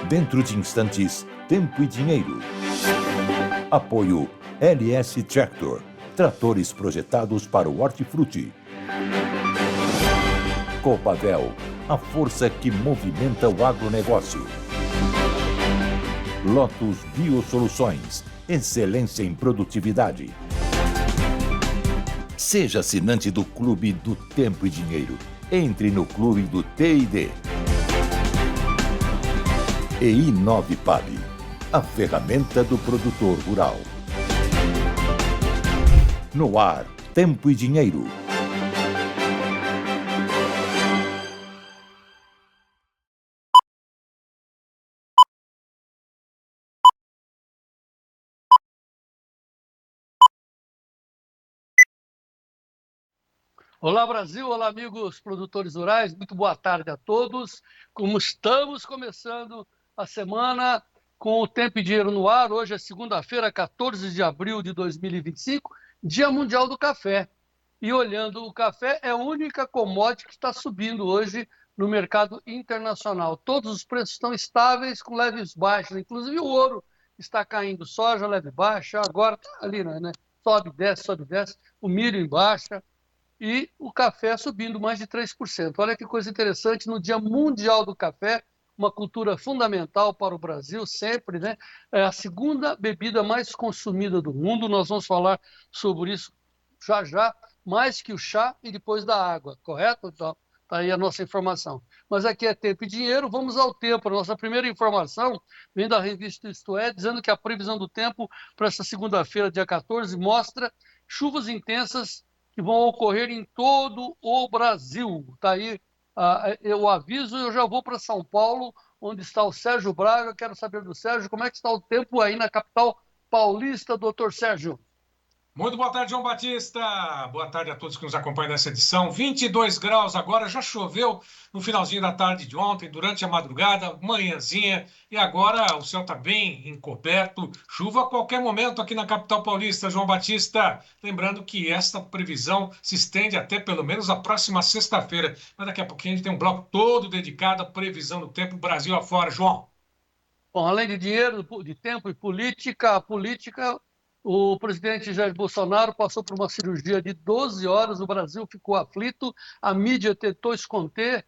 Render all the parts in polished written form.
Dentro de instantes, Tempo e Dinheiro. Apoio LS Tractor, tratores projetados para o hortifruti. Copavel, a força que movimenta o agronegócio. Lotus Biosoluções, excelência em produtividade. Seja assinante do Clube do Tempo e Dinheiro. Entre no Clube do T&D. E Inovipab, a ferramenta do produtor rural. No ar, Tempo e Dinheiro. Olá, Brasil! Olá, amigos produtores rurais! Muito boa tarde a todos. Como estamos começando a semana com o Tempo e Dinheiro no ar. Hoje é segunda-feira, 14 de abril de 2025, Dia Mundial do Café. E olhando o café, é a única commodity que está subindo hoje no mercado internacional. Todos os preços estão estáveis, com leves baixas. Inclusive o ouro está caindo, soja leve baixa, agora está ali, né? Sobe, desce. O milho em baixa. E o café subindo mais de 3%. Olha que coisa interessante, no Dia Mundial do Café, uma cultura fundamental para o Brasil, sempre, né? É a segunda bebida mais consumida do mundo, nós vamos falar sobre isso já, mais que o chá e depois da água, correto? Então, está aí a nossa informação. Mas aqui é Tempo e Dinheiro, vamos ao tempo. A nossa primeira informação vem da revista Isto É, dizendo que a previsão do tempo para essa segunda-feira, dia 14, mostra chuvas intensas que vão ocorrer em todo o Brasil. Está aí eu aviso, eu já vou para São Paulo, onde está o Sérgio Braga. Quero saber do Sérgio, como é que está o tempo aí na capital paulista, doutor Sérgio? Muito boa tarde, João Batista. Boa tarde a todos que nos acompanham nessa edição. 22 graus agora, já choveu no finalzinho da tarde de ontem, durante a madrugada, manhãzinha, e agora o céu está bem encoberto. Chuva a qualquer momento aqui na capital paulista, João Batista. Lembrando que esta previsão se estende até pelo menos a próxima sexta-feira. Mas daqui a pouquinho a gente tem um bloco todo dedicado à previsão do tempo Brasil afora, João. Bom, além de dinheiro, de tempo e política, a política, o presidente Jair Bolsonaro passou por uma cirurgia de 12 horas, o Brasil ficou aflito, a mídia tentou esconder,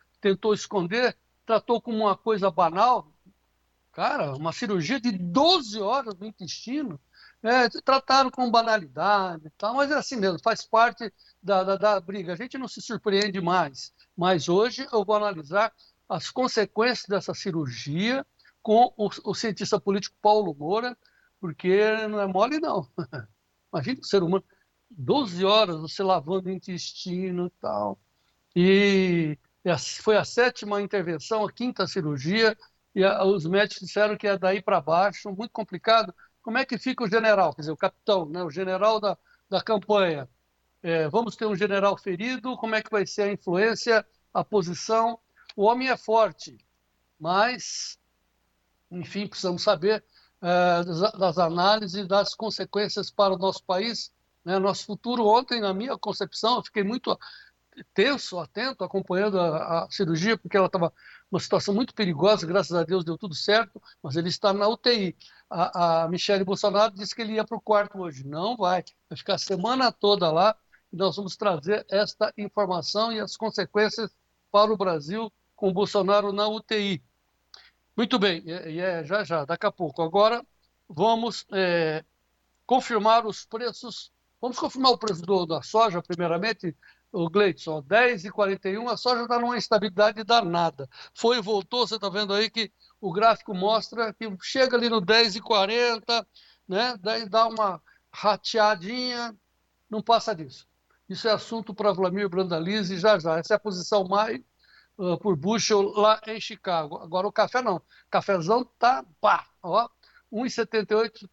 tratou como uma coisa banal. Cara, uma cirurgia de 12 horas no intestino, trataram com banalidade e tal, mas é assim mesmo, faz parte da briga. A gente não se surpreende mais, mas hoje eu vou analisar as consequências dessa cirurgia com o cientista político Paulo Moura, porque não é mole, não. Imagina o ser humano, 12 horas você lavando o intestino e tal. E foi a sétima intervenção, a quinta cirurgia, e os médicos disseram que é daí para baixo, muito complicado. Como é que fica o general, quer dizer, o capitão, né, o general da campanha? Vamos ter um general ferido, como é que vai ser a influência, a posição? O homem é forte, mas, enfim, precisamos saber das análises, das consequências para o nosso país, né, nosso futuro. Ontem, na minha concepção, eu fiquei muito tenso, atento, acompanhando a cirurgia, porque ela estava numa situação muito perigosa, graças a Deus deu tudo certo, mas ele está na UTI. A Michele Bolsonaro disse que ele ia para o quarto hoje. Não vai ficar a semana toda lá, e nós vamos trazer esta informação e as consequências para o Brasil com o Bolsonaro na UTI. Muito bem, já, daqui a pouco. Agora vamos confirmar os preços. Vamos confirmar o preço da soja, primeiramente, o Gleidson, 10,41, a soja está numa instabilidade danada. Foi e voltou, você está vendo aí que o gráfico mostra que chega ali no 10,40, né? Daí dá uma rateadinha, não passa disso. Isso é assunto para Vlamir Brandalize já. Essa é a posição mais por bushel lá em Chicago. Agora o café não. O cafezão tá, pá, ó, 1,78.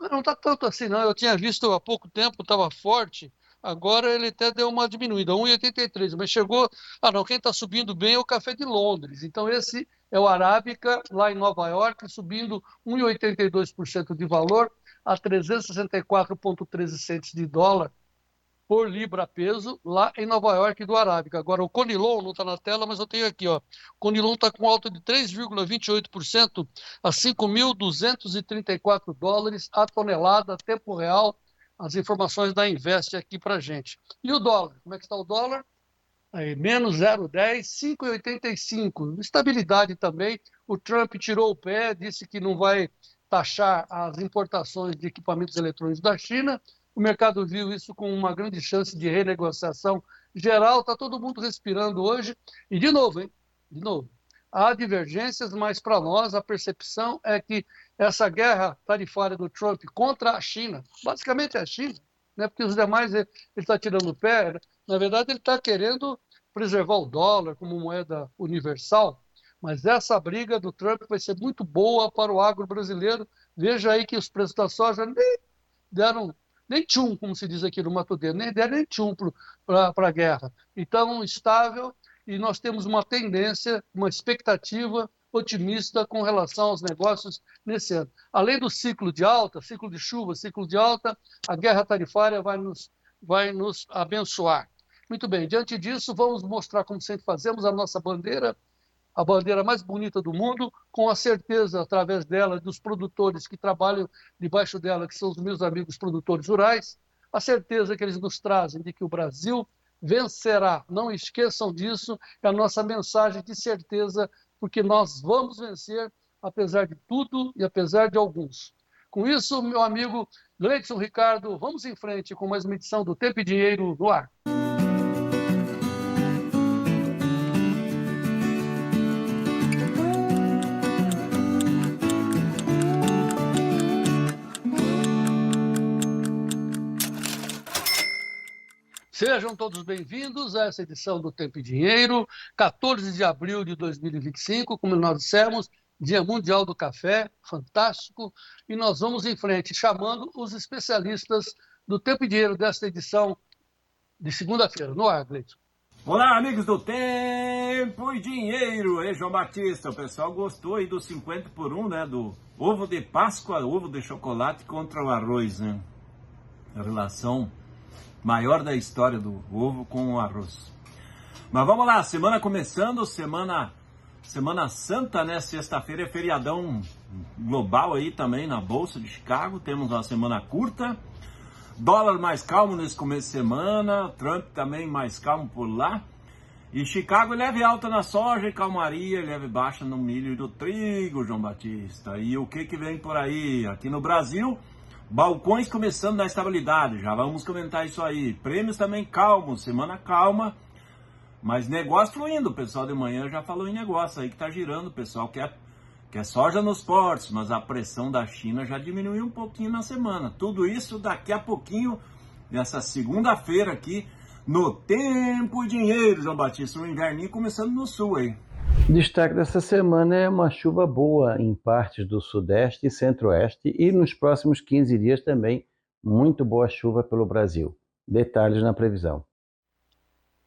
Não está tanto assim, não. Eu tinha visto há pouco tempo, estava forte. Agora ele até deu uma diminuída, 1,83, mas chegou. Ah, não, quem está subindo bem é o café de Londres. Então, esse é o Arábica, lá em Nova York, subindo 1,82% de valor a 364,13 centes de dólar. por libra peso lá em Nova York do Arábica. Agora, o Conilon não está na tela, mas eu tenho aqui, ó. O Conilon está com alta de 3,28% a 5.234 dólares a tonelada, tempo real. As informações da Invest aqui para gente. E o dólar? Como é que está o dólar? Aí, menos 0,10, 5,85. Estabilidade também. O Trump tirou o pé, disse que não vai taxar as importações de equipamentos eletrônicos da China. O mercado viu isso com uma grande chance de renegociação geral. Está todo mundo respirando hoje. E, de novo, hein? De novo. Há divergências, mas para nós a percepção é que essa guerra tarifária do Trump contra a China, basicamente é a China, né? Porque os demais ele está tirando o pé. Na verdade, ele está querendo preservar o dólar como moeda universal, mas essa briga do Trump vai ser muito boa para o agro brasileiro. Veja aí que os preços da soja nem deram nem tchum, como se diz aqui no Mato Grosso, nem deram nem tchum para a guerra. Então, estável, e nós temos uma tendência, uma expectativa otimista com relação aos negócios nesse ano. Além do ciclo de alta, ciclo de chuva, ciclo de alta, a guerra tarifária vai nos abençoar. Muito bem, diante disso, vamos mostrar, como sempre fazemos, a nossa bandeira, a bandeira mais bonita do mundo, com a certeza, através dela, dos produtores que trabalham debaixo dela, que são os meus amigos produtores rurais, a certeza que eles nos trazem de que o Brasil vencerá. Não esqueçam disso, é a nossa mensagem de certeza, porque nós vamos vencer, apesar de tudo e apesar de alguns. Com isso, meu amigo Gleidson Ricardo, vamos em frente com mais uma edição do Tempo e Dinheiro no ar. Sejam todos bem-vindos a essa edição do Tempo e Dinheiro, 14 de abril de 2025, como nós dissemos, Dia Mundial do Café, fantástico, e nós vamos em frente chamando os especialistas do Tempo e Dinheiro desta edição de segunda-feira. No ar, Gleidson. Olá, amigos do Tempo e Dinheiro, é João Batista. O pessoal gostou aí do 50 por 1, né, do ovo de Páscoa, ovo de chocolate contra o arroz, né? A relação maior da história do ovo com o arroz. Mas vamos lá, semana começando, Semana Santa, né? Sexta-feira é feriadão global aí também na Bolsa de Chicago. Temos uma semana curta. Dólar mais calmo nesse começo de semana. Trump também mais calmo por lá. E Chicago leve alta na soja e calmaria, leve baixa no milho e no trigo, João Batista. E o que vem por aí? Aqui no Brasil, balcões começando na estabilidade, já vamos comentar isso aí. Prêmios também calmos, semana calma, mas negócio fluindo. O pessoal de manhã já falou em negócio aí que tá girando. O pessoal quer soja nos portos, mas a pressão da China já diminuiu um pouquinho na semana. Tudo isso daqui a pouquinho, nessa segunda-feira aqui, no Tempo e Dinheiro, João Batista. O inverninho começando no sul aí. O destaque dessa semana é uma chuva boa em partes do Sudeste e Centro-Oeste e nos próximos 15 dias também muito boa chuva pelo Brasil. Detalhes na previsão.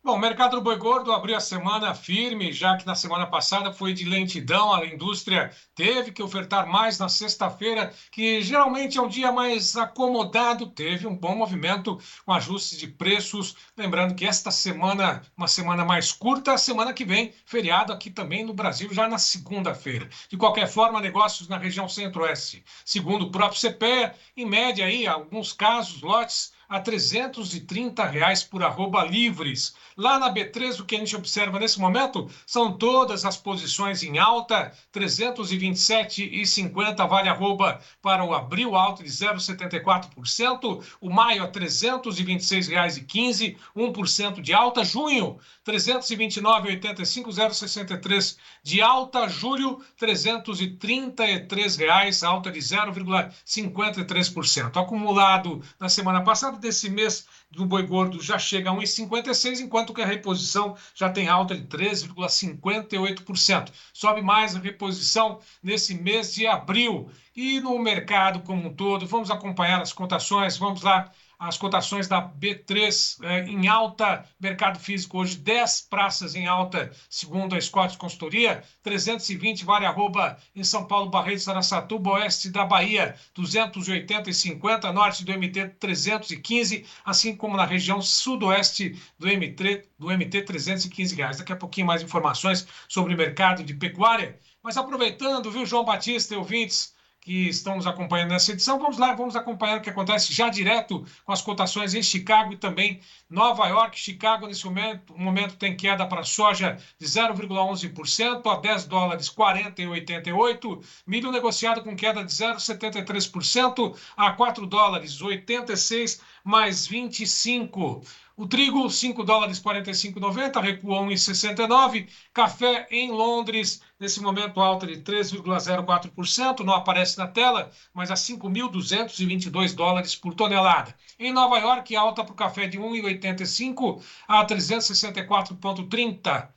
Bom, o mercado do boi gordo abriu a semana firme, já que na semana passada foi de lentidão. A indústria teve que ofertar mais na sexta-feira, que geralmente é um dia mais acomodado. Teve um bom movimento com ajuste de preços. Lembrando que esta semana, uma semana mais curta, a semana que vem, feriado aqui também no Brasil, já na segunda-feira. De qualquer forma, negócios na região centro-oeste. Segundo o próprio CPEA, em média, aí, alguns casos, lotes a R$ 330 por arroba livres. Lá na B3, o que a gente observa nesse momento são todas as posições em alta, 327,50 vale arroba para o abril, alta de 0,74%, o maio a R$ 326,15, 1% de alta, junho 329,85, 0,63 de alta, julho R$ 333, alta de 0,53%. Acumulado na semana passada, desse mês do boi gordo já chega a 1,56, enquanto que a reposição já tem alta de 3,58%. Sobe mais a reposição nesse mês de abril. E no mercado como um todo, vamos acompanhar as cotações, vamos lá as cotações da B3 em alta, mercado físico hoje 10 praças em alta, segundo a Scott Consultoria, 320 vale arroba em São Paulo, Barretos, Araçatuba, oeste da Bahia, 280,50, norte do MT 315, assim como na região sudoeste do MT 315 reais. Daqui a pouquinho mais informações sobre o mercado de pecuária. Mas aproveitando, viu, João Batista e ouvintes que estão nos acompanhando nessa edição, vamos lá, vamos acompanhar o que acontece já direto com as cotações em Chicago e também Nova York. Chicago, nesse momento tem queda para soja de 0,11% a 10 dólares 40,88. Milho negociado com queda de 0,73% a 4 dólares 86 mais 25. O trigo, 5 dólares 45,90, recua 1,69. Café em Londres, nesse momento alta de 3,04%, não aparece na tela, mas a 5.222 dólares por tonelada. Em Nova York, alta para o café de 1,85 a 364,30.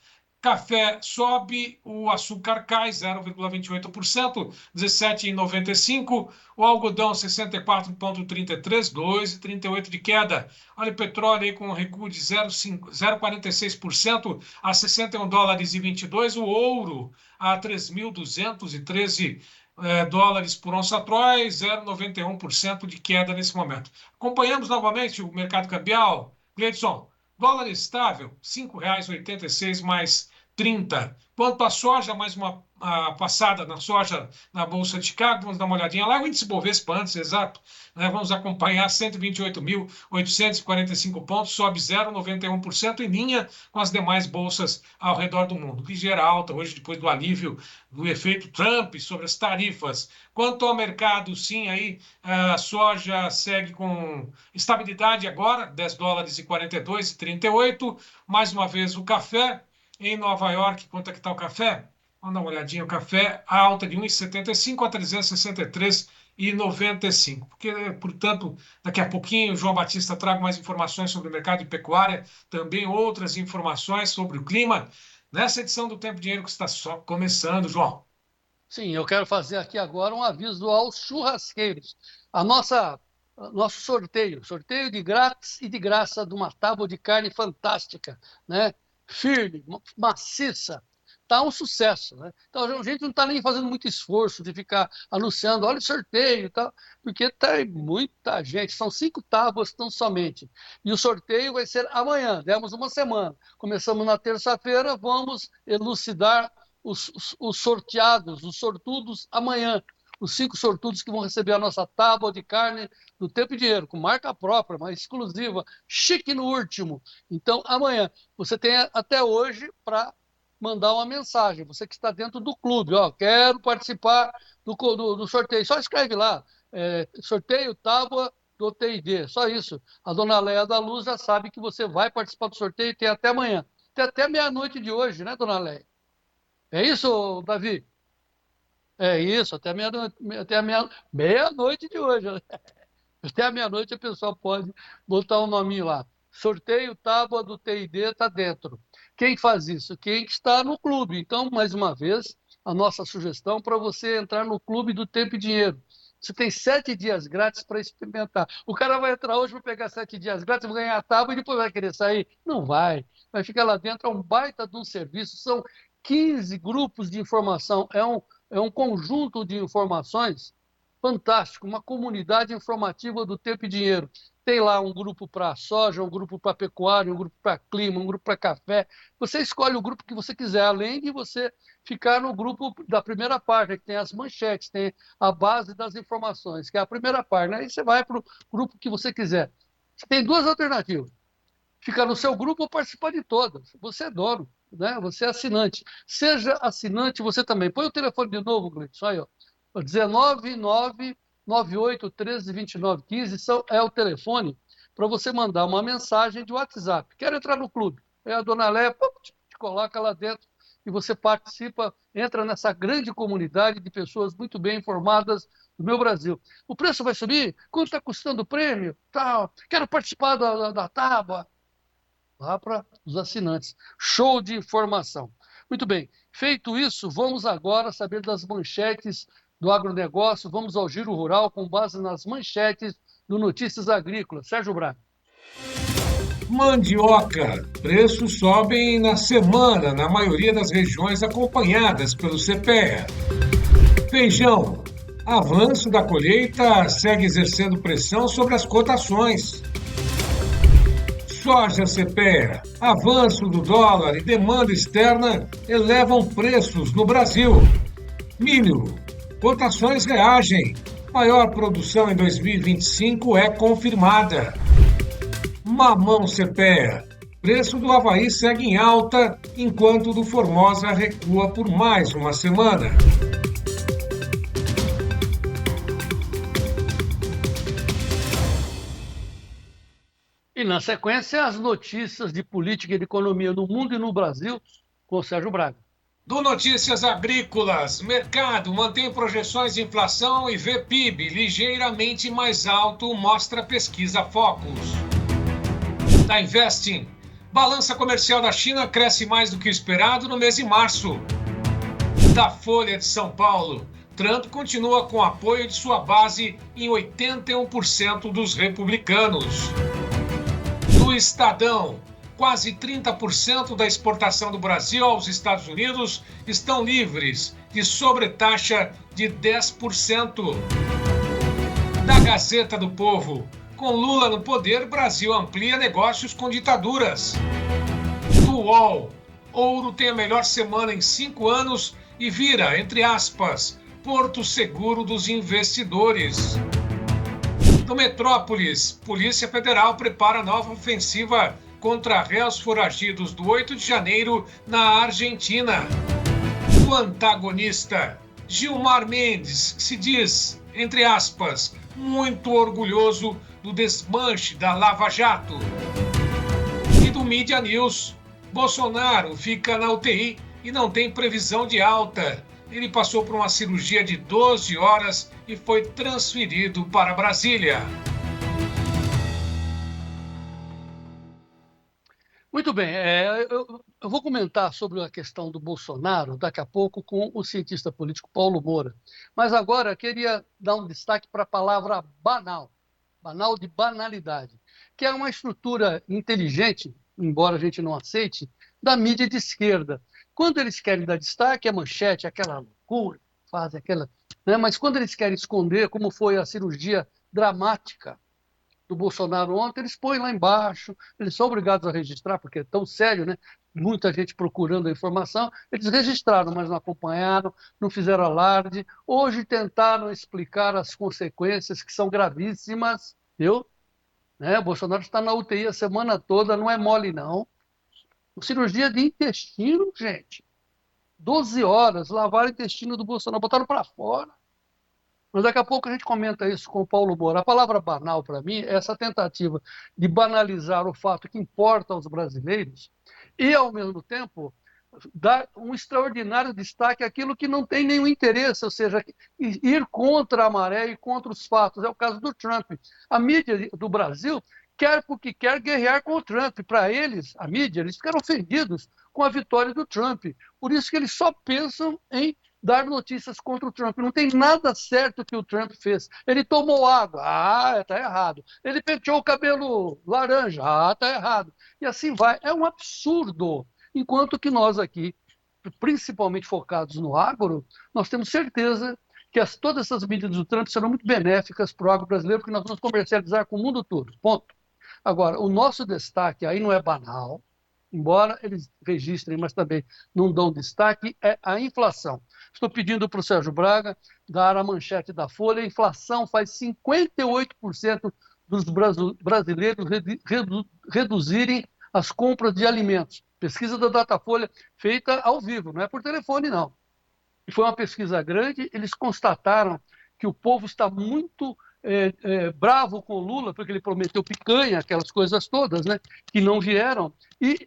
Café sobe, o açúcar cai 0,28%, 17,95. O algodão 64,33, 2,38 de queda. Olha o petróleo aí com um recuo de 0,46% a 61 dólares e 22. O ouro a 3.213 dólares por onça Troy, 0,91% de queda nesse momento. Acompanhamos novamente o mercado cambial. Gleidson, dólar estável, R$ 5,86 mais 30. Quanto à soja, mais uma passada na soja na Bolsa de Chicago, vamos dar uma olhadinha lá, o índice Bovespa antes, exato, né? Vamos acompanhar 128.845 pontos, sobe 0,91% em linha com as demais bolsas ao redor do mundo. Ligeira alta hoje, depois do alívio do efeito Trump sobre as tarifas. Quanto ao mercado, sim, aí a soja segue com estabilidade agora, 10 dólares e 42,38. Mais uma vez o café. Em Nova York, quanto é que está o café? Vamos dar uma olhadinha. O café, a alta de 1,75 a 363,95. Porque, portanto, daqui a pouquinho o João Batista traga mais informações sobre o mercado de pecuária, também outras informações sobre o clima, nessa edição do Tempo e Dinheiro que está só começando, João. Sim, eu quero fazer aqui agora um aviso aos churrasqueiros. Nosso sorteio de grátis e de graça de uma tábua de carne fantástica, né? Firme, maciça, tá um sucesso, né? Então a gente não está nem fazendo muito esforço de ficar anunciando, olha o sorteio e tal, porque tem muita gente, são 5 tábuas tão somente, e o sorteio vai ser amanhã, demos uma semana, começamos na terça-feira, vamos elucidar os sorteados, os sortudos amanhã, os 5 sortudos que vão receber a nossa tábua de carne do Tempo e Dinheiro, com marca própria, mas exclusiva, chique no último. Então, amanhã, você tem até hoje para mandar uma mensagem, você que está dentro do clube, ó, quero participar do sorteio, só escreve lá, sorteio tábua do TID, só isso. A dona Leia da Luz já sabe que você vai participar do sorteio e tem até amanhã. Tem até meia-noite de hoje, né, dona Leia? É isso, Davi? É isso, até meia-noite de hoje. Né? Até a meia-noite a pessoa pode botar um nominho lá. Sorteio tábua do TID está dentro. Quem faz isso? Quem está no clube. Então, mais uma vez, a nossa sugestão para você entrar no clube do Tempo e Dinheiro. Você tem 7 dias grátis para experimentar. O cara vai entrar hoje, vai pegar 7 dias grátis, vai ganhar a tábua e depois vai querer sair? Não vai. Vai ficar lá dentro, é um baita de um serviço. São 15 grupos de informação. É um conjunto de informações fantástico, uma comunidade informativa do Tempo e Dinheiro. Tem lá um grupo para soja, um grupo para pecuária, um grupo para clima, um grupo para café. Você escolhe o grupo que você quiser, além de você ficar no grupo da primeira página, que tem as manchetes, tem a base das informações, que é a primeira página. Aí você vai para o grupo que você quiser. Você tem 2 alternativas. Ficar no seu grupo ou participar de todas. Você é dono, né? Você é assinante. Seja assinante você também. Põe o telefone de novo, Gleidson, aí, ó. 19998132915 é o telefone para você mandar uma mensagem de WhatsApp. Quero entrar no clube. Aí a dona Léa te coloca lá dentro e você participa, entra nessa grande comunidade de pessoas muito bem informadas do meu Brasil. O preço vai subir? Quanto está custando o prêmio? Tal. Quero participar da tábua. Lá para os assinantes. Show de informação. Muito bem. Feito isso, vamos agora saber das manchetes do agronegócio. Vamos ao Giro Rural com base nas manchetes do Notícias Agrícolas. Sérgio Braga. Mandioca. Preços sobem na semana na maioria das regiões acompanhadas pelo CPEA. Feijão. Avanço da colheita segue exercendo pressão sobre as cotações. Soja CPEA. Avanço do dólar e demanda externa elevam preços no Brasil. Milho. Cotações reagem. Maior produção em 2025 é confirmada. Mamão CPEA. Preço do Avaí segue em alta, enquanto o do Formosa recua por mais uma semana. E na sequência, as notícias de política e de economia no mundo e no Brasil, com o Sérgio Braga. Do Notícias Agrícolas, mercado mantém projeções de inflação e vê PIB ligeiramente mais alto, mostra pesquisa Focus. Da Investing, balança comercial da China cresce mais do que o esperado no mês de março. Da Folha de São Paulo, Trump continua com apoio de sua base em 81% dos republicanos. Do Estadão, quase 30% da exportação do Brasil aos Estados Unidos estão livres de sobretaxa de 10%. Da Gazeta do Povo, com Lula no poder, Brasil amplia negócios com ditaduras. Do UOL, ouro tem a melhor semana em 5 anos e vira, entre aspas, porto seguro dos investidores. Do Metrópolis, Polícia Federal prepara nova ofensiva contra réus foragidos do 8 de janeiro na Argentina. Do Antagonista, Gilmar Mendes se diz, entre aspas, muito orgulhoso do desmanche da Lava Jato. E do Mídia News, Bolsonaro fica na UTI e não tem previsão de alta. Ele passou por uma cirurgia de 12 horas e foi transferido para Brasília. Muito bem, eu vou comentar sobre a questão do Bolsonaro daqui a pouco com o cientista político Paulo Moura. Mas agora eu queria dar um destaque para a palavra banal, banal de banalidade, que é uma estrutura inteligente, embora a gente não aceite, da mídia de esquerda. Quando eles querem dar destaque, a manchete, aquela loucura, fazem aquela... né? Mas quando eles querem esconder, como foi a cirurgia dramática do Bolsonaro ontem, eles põem lá embaixo, eles são obrigados a registrar, porque é tão sério, né? Muita gente procurando a informação, eles registraram, mas não acompanharam, não fizeram alarde. Hoje tentaram explicar as consequências, que são gravíssimas, viu? Né? O Bolsonaro está na UTI a semana toda, não é mole, não. Cirurgia de intestino, gente. 12 horas, lavaram o intestino do Bolsonaro, botaram para fora. Mas daqui a pouco a gente comenta isso com o Paulo Moura. A palavra banal, para mim, é essa tentativa de banalizar o fato que importa aos brasileiros e, ao mesmo tempo, dar um extraordinário destaque àquilo que não tem nenhum interesse, ou seja, ir contra a maré e contra os fatos. É o caso do Trump. A mídia do Brasil quer porque quer guerrear com o Trump. Para eles, a mídia, eles ficaram ofendidos com a vitória do Trump. Por isso que eles só pensam em dar notícias contra o Trump. Não tem nada certo que o Trump fez. Ele tomou água. Ah, está errado. Ele penteou o cabelo laranja. Ah, está errado. E assim vai. É um absurdo. Enquanto que nós aqui, principalmente focados no agro, nós temos certeza que todas essas medidas do Trump serão muito benéficas para o agro brasileiro, porque nós vamos comercializar com o mundo todo. Ponto. Agora, o nosso destaque aí não é banal, embora eles registrem, mas também não dão destaque, é a inflação. Estou pedindo para o Sérgio Braga dar a manchete da Folha. A inflação faz 58% dos brasileiros reduzirem as compras de alimentos. Pesquisa da Datafolha feita ao vivo, não é por telefone, não. E foi uma pesquisa grande, eles constataram que o povo está muito bravo com o Lula, porque ele prometeu picanha, aquelas coisas todas, né, que não vieram e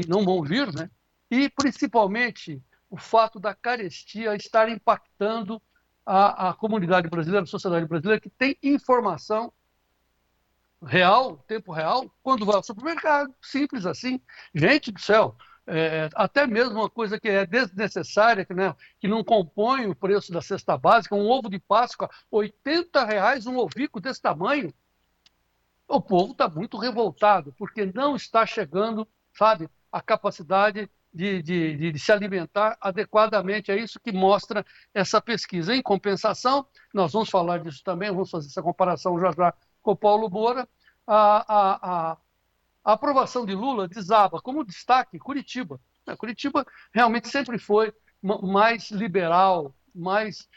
não vão vir, né? E principalmente o fato da carestia estar impactando a comunidade brasileira, a sociedade brasileira, que tem informação real, tempo real, quando vai ao supermercado, simples assim. Gente do céu, até mesmo uma coisa que é desnecessária, que não compõe o preço da cesta básica, um ovo de Páscoa, R$ 80, um ovico desse tamanho, O povo está muito revoltado, porque não está chegando, sabe, a capacidade de se alimentar adequadamente. É isso que mostra essa pesquisa. Em compensação, nós vamos falar disso também, vamos fazer essa comparação já já com o Paulo Moura, a aprovação de Lula desaba. Como destaque, Curitiba. Curitiba realmente sempre foi mais liberal, mais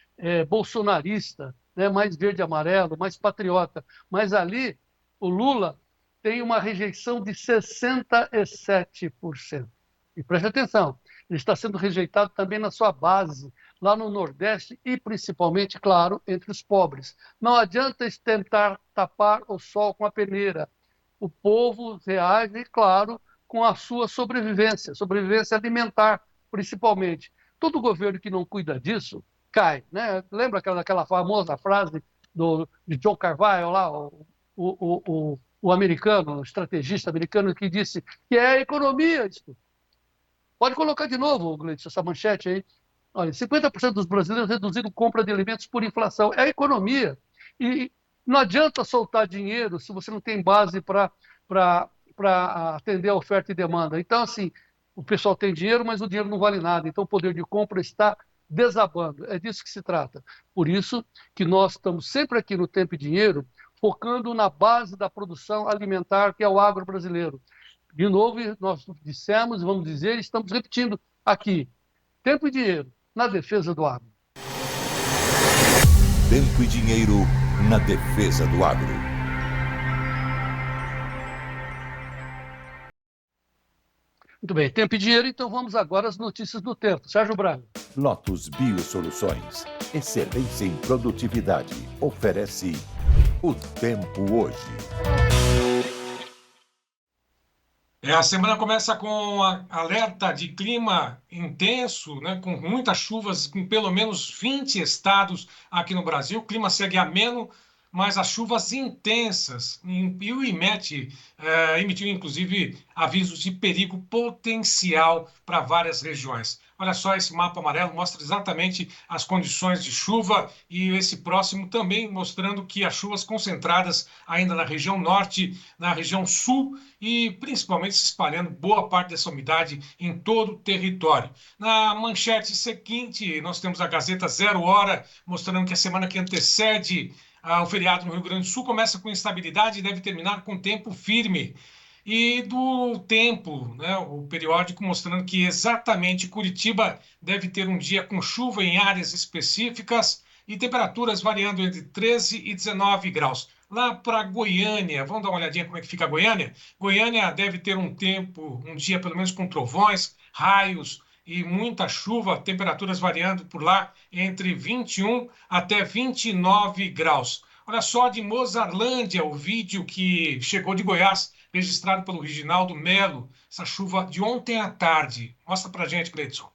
bolsonarista, né, mais verde-amarelo, mais patriota. Mas ali, o Lula tem uma rejeição de 67%. E preste atenção, ele está sendo rejeitado também na sua base, lá no Nordeste e principalmente, claro, entre os pobres. Não adianta tentar tapar o sol com a peneira. O povo reage, claro, com a sua sobrevivência alimentar, principalmente. Todo governo que não cuida disso cai. Né? Lembra daquela famosa frase de John Carvalho, lá, o americano, o estrategista americano, que disse que é a economia isso. Pode colocar de novo, Gleidson, essa manchete aí. Olha, 50% dos brasileiros reduziram compra de alimentos por inflação. É a economia. E não adianta soltar dinheiro se você não tem base para atender a oferta e demanda. Então, assim, o pessoal tem dinheiro, mas o dinheiro não vale nada. Então, o poder de compra está desabando. É disso que se trata. Por isso que nós estamos sempre aqui no Tempo e Dinheiro, focando na base da produção alimentar, que é o agro brasileiro. De novo, nós dissemos e vamos dizer, estamos repetindo aqui. Tempo e dinheiro na defesa do agro. Tempo e dinheiro na defesa do agro. Muito bem, tempo e dinheiro, então vamos agora às notícias do tempo. Sérgio Braga. Lotus Biosoluções, excelência em produtividade, oferece o tempo hoje. A semana começa com alerta de clima intenso, né, com muitas chuvas em pelo menos 20 estados aqui no Brasil. O clima segue ameno, mas as chuvas intensas. E o IMET emitiu, inclusive, avisos de perigo potencial para várias regiões. Olha só, esse mapa amarelo mostra exatamente as condições de chuva e esse próximo também mostrando que as chuvas concentradas ainda na região norte, na região sul e principalmente se espalhando boa parte dessa umidade em todo o território. Na manchete seguinte, nós temos a Gazeta 0 Hora, mostrando que a semana que antecede o feriado no Rio Grande do Sul começa com instabilidade e deve terminar com tempo firme. E do tempo, né, o periódico mostrando que exatamente Curitiba deve ter um dia com chuva em áreas específicas e temperaturas variando entre 13 e 19 graus. Lá para Goiânia, vamos dar uma olhadinha como é que fica a Goiânia? Goiânia deve ter um dia pelo menos com trovões, raios e muita chuva, temperaturas variando por lá entre 21 até 29 graus. Olha só, de Mozarlândia, o vídeo que chegou de Goiás, registrado pelo Reginaldo Melo, essa chuva de ontem à tarde. Mostra pra gente, Gleidson.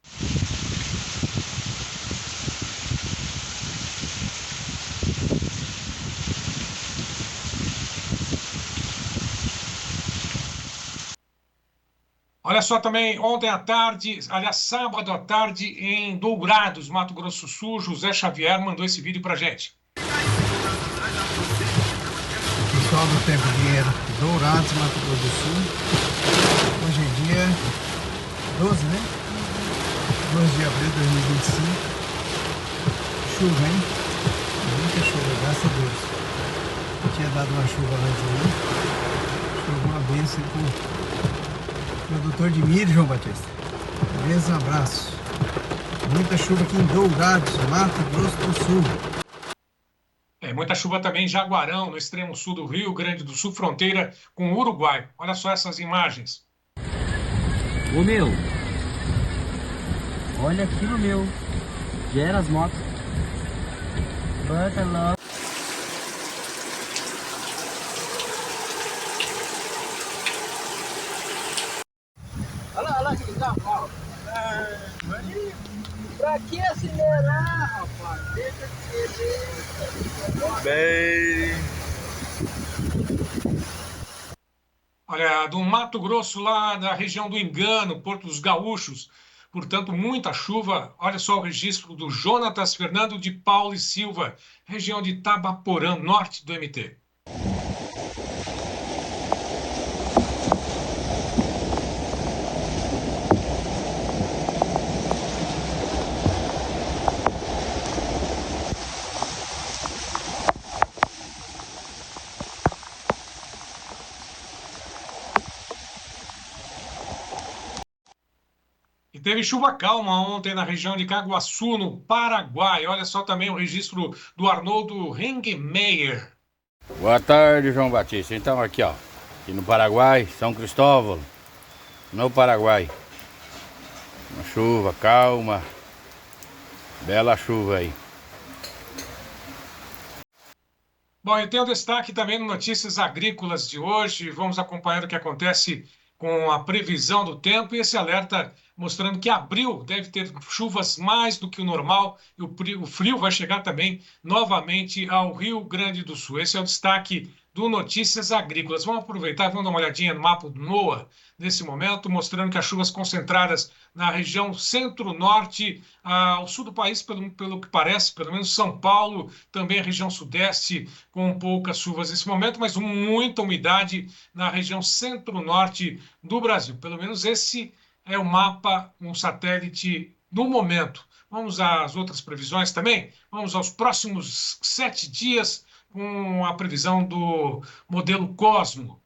Olha só também, ontem à tarde, aliás, sábado à tarde, em Dourados, Mato Grosso do Sul, José Xavier mandou esse vídeo pra gente. Pessoal do Tempo e Dinheiro, Dourados, Mato Grosso do Sul. Hoje é dia 12, né? 12 de abril de 2025. Chuva, hein? Muita chuva, graças a Deus. Tinha dado uma chuva antes aí. Chuva, uma bênção pro produtor de milho, João Batista. Beleza, um abraço. Muita chuva aqui em Dourados, Mato Grosso do Sul. Muita chuva também em Jaguarão, no extremo sul do Rio Grande do Sul, fronteira com o Uruguai. Olha só essas imagens. Ô meu, olha aquilo meu, gera as motos. Bota logo. Olha lá, que dá mal. Pra que acelerar, rapaz? Deixa de ser. Bem. Olha, do Mato Grosso, lá da região do Engano, Porto dos Gaúchos, portanto, muita chuva. Olha só o registro do Jonatas Fernando de Paulo e Silva, região de Tabaporã, norte do MT. E teve chuva calma ontem na região de Caguaçu, no Paraguai. Olha só também o registro do Arnoldo Ringmeier. Boa tarde, João Batista. Então aqui, ó, aqui no Paraguai, São Cristóvão, no Paraguai. Uma chuva calma, bela chuva aí. Bom, eu tenho destaque também no Notícias Agrícolas de hoje. Vamos acompanhar o que acontece com a previsão do tempo e esse alerta mostrando que abril deve ter chuvas mais do que o normal e o frio vai chegar também novamente ao Rio Grande do Sul. Esse é o destaque do Notícias Agrícolas. Vamos aproveitar, vamos dar uma olhadinha no mapa do NOAA nesse momento, mostrando que as chuvas concentradas na região centro-norte, ao sul do país, pelo que parece, pelo menos São Paulo, também a região sudeste, com poucas chuvas nesse momento, mas muita umidade na região centro-norte do Brasil. Pelo menos esse é o mapa, um satélite no momento. Vamos às outras previsões também? Vamos aos próximos 7 dias com a previsão do modelo Cosmo.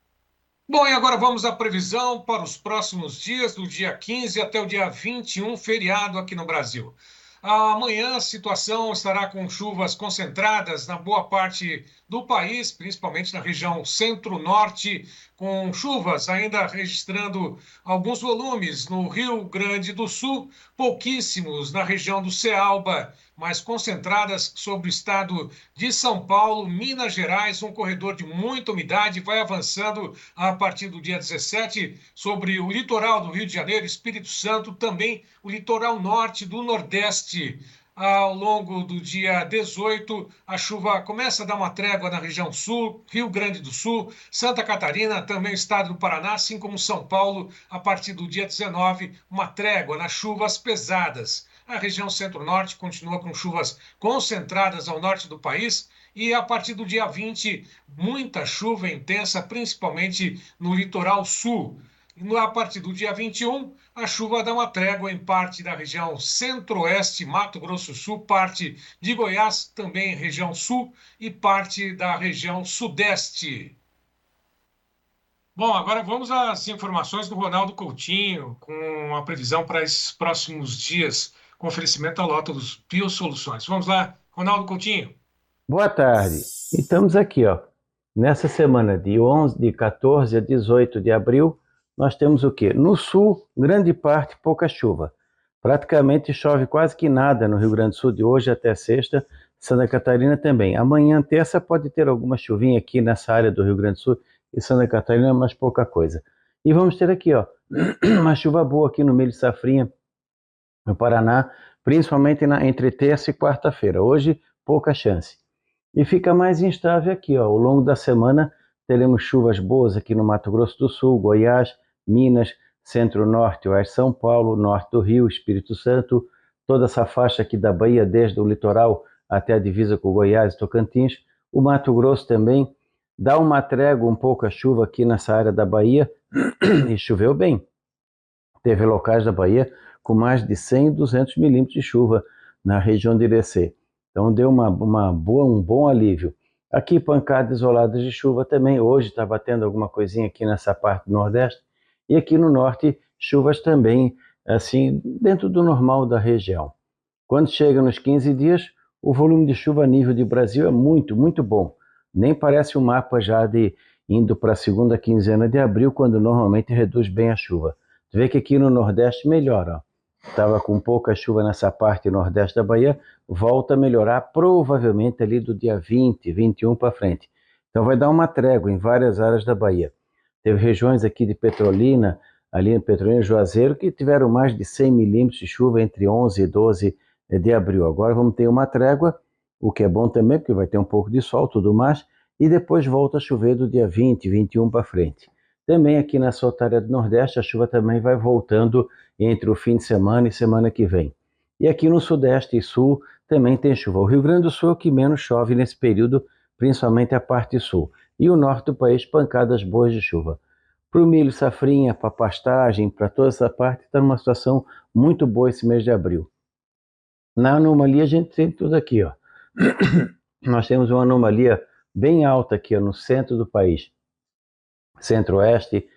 Bom, e agora vamos à previsão para os próximos dias, do dia 15 até o dia 21, feriado aqui no Brasil. Amanhã a situação estará com chuvas concentradas na boa parte do país, principalmente na região centro-norte, com chuvas ainda registrando alguns volumes no Rio Grande do Sul, pouquíssimos na região do Cealba, mas concentradas sobre o estado de São Paulo, Minas Gerais, um corredor de muita umidade vai avançando a partir do dia 17 sobre o litoral do Rio de Janeiro, Espírito Santo, também o litoral norte do Nordeste. Ao longo do dia 18, a chuva começa a dar uma trégua na região sul, Rio Grande do Sul, Santa Catarina, também o estado do Paraná, assim como São Paulo, a partir do dia 19, uma trégua nas chuvas pesadas. A região centro-norte continua com chuvas concentradas ao norte do país e a partir do dia 20, muita chuva intensa, principalmente no litoral sul. A partir do dia 21, a chuva dá uma trégua em parte da região centro-oeste, Mato Grosso do Sul, parte de Goiás, também região sul, e parte da região sudeste. Bom, agora vamos às informações do Ronaldo Coutinho, com a previsão para esses próximos dias, com oferecimento à Lotus Biosoluções. Vamos lá, Ronaldo Coutinho. Boa tarde. E estamos aqui, ó. Nessa semana de 14 a 18 de abril, nós temos o quê? No sul, grande parte, pouca chuva. Praticamente chove quase que nada no Rio Grande do Sul de hoje até sexta, Santa Catarina também. Amanhã, terça, pode ter alguma chuvinha aqui nessa área do Rio Grande do Sul e Santa Catarina, mas pouca coisa. E vamos ter aqui, ó, uma chuva boa aqui no meio de safrinha, no Paraná, principalmente entre terça e quarta-feira. Hoje, pouca chance. E fica mais instável aqui, ó. Ao longo da semana, teremos chuvas boas aqui no Mato Grosso do Sul, Goiás, Minas, Centro-Norte, Oeste São Paulo, Norte do Rio, Espírito Santo, toda essa faixa aqui da Bahia, desde o litoral até a divisa com Goiás e Tocantins. O Mato Grosso também dá uma trégua, um pouco a chuva aqui nessa área da Bahia, e choveu bem. Teve locais da Bahia com mais de 100 e 200 milímetros de chuva na região de Irecê. Então deu um bom alívio. Aqui pancadas isoladas de chuva também. Hoje está batendo alguma coisinha aqui nessa parte do Nordeste. E aqui no Norte, chuvas também, assim, dentro do normal da região. Quando chega nos 15 dias, o volume de chuva a nível de Brasil é muito, muito bom. Nem parece um mapa já de indo para a segunda quinzena de abril, quando normalmente reduz bem a chuva. Tu vê que aqui no Nordeste melhora, ó. Estava com pouca chuva nessa parte nordeste da Bahia, volta a melhorar provavelmente ali do dia 20, 21 para frente. Então vai dar uma trégua em várias áreas da Bahia. Teve regiões aqui de Petrolina, ali em Petrolina e Juazeiro, que tiveram mais de 100 milímetros de chuva entre 11 e 12 de abril. Agora vamos ter uma trégua, o que é bom também, porque vai ter um pouco de sol, tudo mais, e depois volta a chover do dia 20, 21 para frente. Também aqui nessa outra área do Nordeste, a chuva também vai voltando entre o fim de semana e semana que vem. E aqui no Sudeste e Sul também tem chuva. O Rio Grande do Sul é o que menos chove nesse período, principalmente a parte sul. E o norte do país, pancadas boas de chuva. Para o milho, safrinha, para pastagem, para toda essa parte, está numa situação muito boa esse mês de abril. Na anomalia, a gente tem tudo aqui, ó. Nós temos uma anomalia bem alta aqui, ó, no centro do país. Centro-Oeste,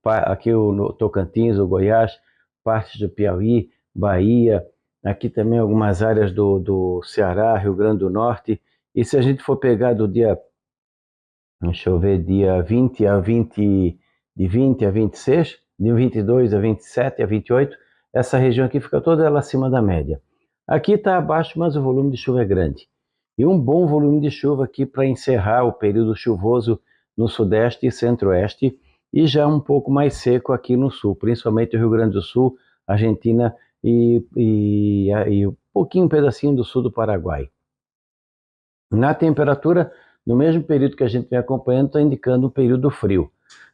aqui o Tocantins, o Goiás, partes do Piauí, Bahia, aqui também algumas áreas do Ceará, Rio Grande do Norte. E se a gente for pegar do dia, deixa eu ver, dia 20 a 20, de 20 a 26, de 22 a 27 a 28, essa região aqui fica toda ela acima da média. Aqui está abaixo, mas o volume de chuva é grande. E um bom volume de chuva aqui para encerrar o período chuvoso no Sudeste e Centro-Oeste, e já um pouco mais seco aqui no Sul, principalmente o Rio Grande do Sul, Argentina e um pedacinho do sul do Paraguai. Na temperatura, no mesmo período que a gente vem acompanhando, está indicando um período frio.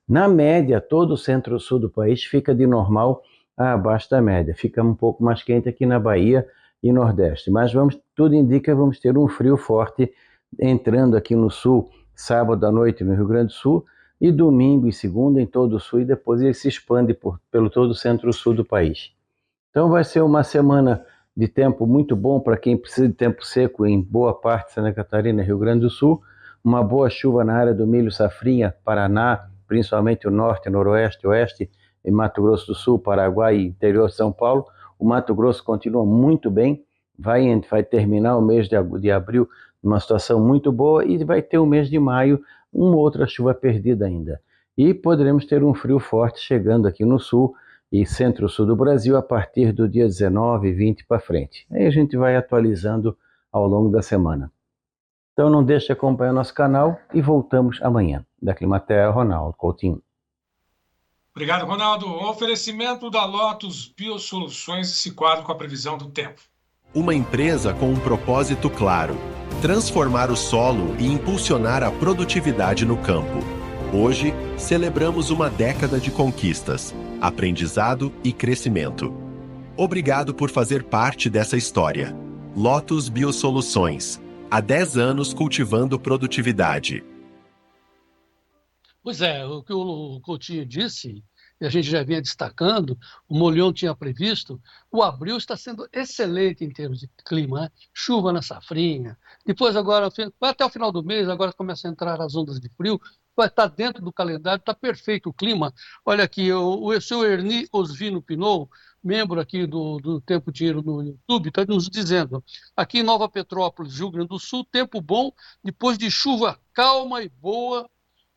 Na média, todo o centro-sul do país fica de normal a abaixo da média. Fica um pouco mais quente aqui na Bahia e Nordeste. Mas tudo indica que vamos ter um frio forte entrando aqui no sul, sábado à noite no Rio Grande do Sul, e domingo e segunda em todo o sul, e depois ele se expande pelo todo o centro-sul do país. Então vai ser uma semana de tempo muito bom para quem precisa de tempo seco em boa parte de Santa Catarina e Rio Grande do Sul, uma boa chuva na área do milho safrinha, Paraná, principalmente o norte, noroeste, oeste, e Mato Grosso do Sul, Paraguai e interior de São Paulo. O Mato Grosso continua muito bem, vai terminar o mês de abril numa situação muito boa, e vai ter o mês de maio uma outra chuva perdida ainda. E poderemos ter um frio forte chegando aqui no sul e centro-sul do Brasil a partir do dia 19 e 20 para frente. Aí a gente vai atualizando ao longo da semana. Então não deixe de acompanhar nosso canal e voltamos amanhã. Da Climaterra, Ronaldo Coutinho. Obrigado, Ronaldo. O oferecimento da Lotus Biosoluções, esse quadro com a previsão do tempo. Uma empresa com um propósito claro: transformar o solo e impulsionar a produtividade no campo. Hoje, celebramos uma década de conquistas, aprendizado e crescimento. Obrigado por fazer parte dessa história. Lotus Biosoluções. Há 10 anos cultivando produtividade. Pois é, o que o Coutinho disse, e a gente já vinha destacando, o Molion tinha previsto, o abril está sendo excelente em termos de clima, né? Chuva na safrinha, depois agora, até o final do mês, agora começa a entrar as ondas de frio, vai estar dentro do calendário, está perfeito o clima. Olha aqui, o seu Erni Osvino Pinot, membro aqui do Tempo Dinheiro no YouTube, está nos dizendo, aqui em Nova Petrópolis, Rio Grande do Sul, tempo bom, depois de chuva calma e boa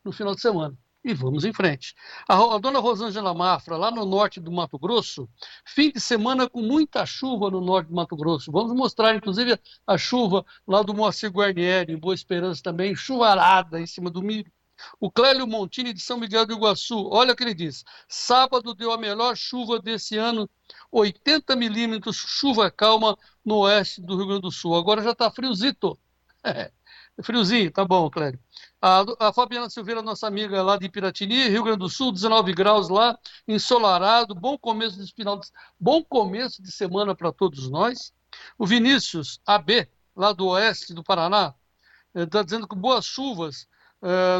no final de semana. E vamos em frente. A dona Rosângela Mafra, lá no norte do Mato Grosso, fim de semana com muita chuva no norte do Mato Grosso. Vamos mostrar, inclusive, a chuva lá do Moacir Guarnieri, em Boa Esperança também, chuvarada em cima do milho. O Clélio Montini, de São Miguel do Iguaçu, olha o que ele diz. Sábado deu a melhor chuva desse ano, 80 milímetros, chuva calma no oeste do Rio Grande do Sul. Agora já está friozito. Friozinho, tá bom, Clélio. A Fabiana Silveira, nossa amiga lá de Piratini, Rio Grande do Sul, 19 graus lá, ensolarado, bom começo de semana para todos nós. O Vinícius AB, lá do oeste do Paraná, está dizendo que boas chuvas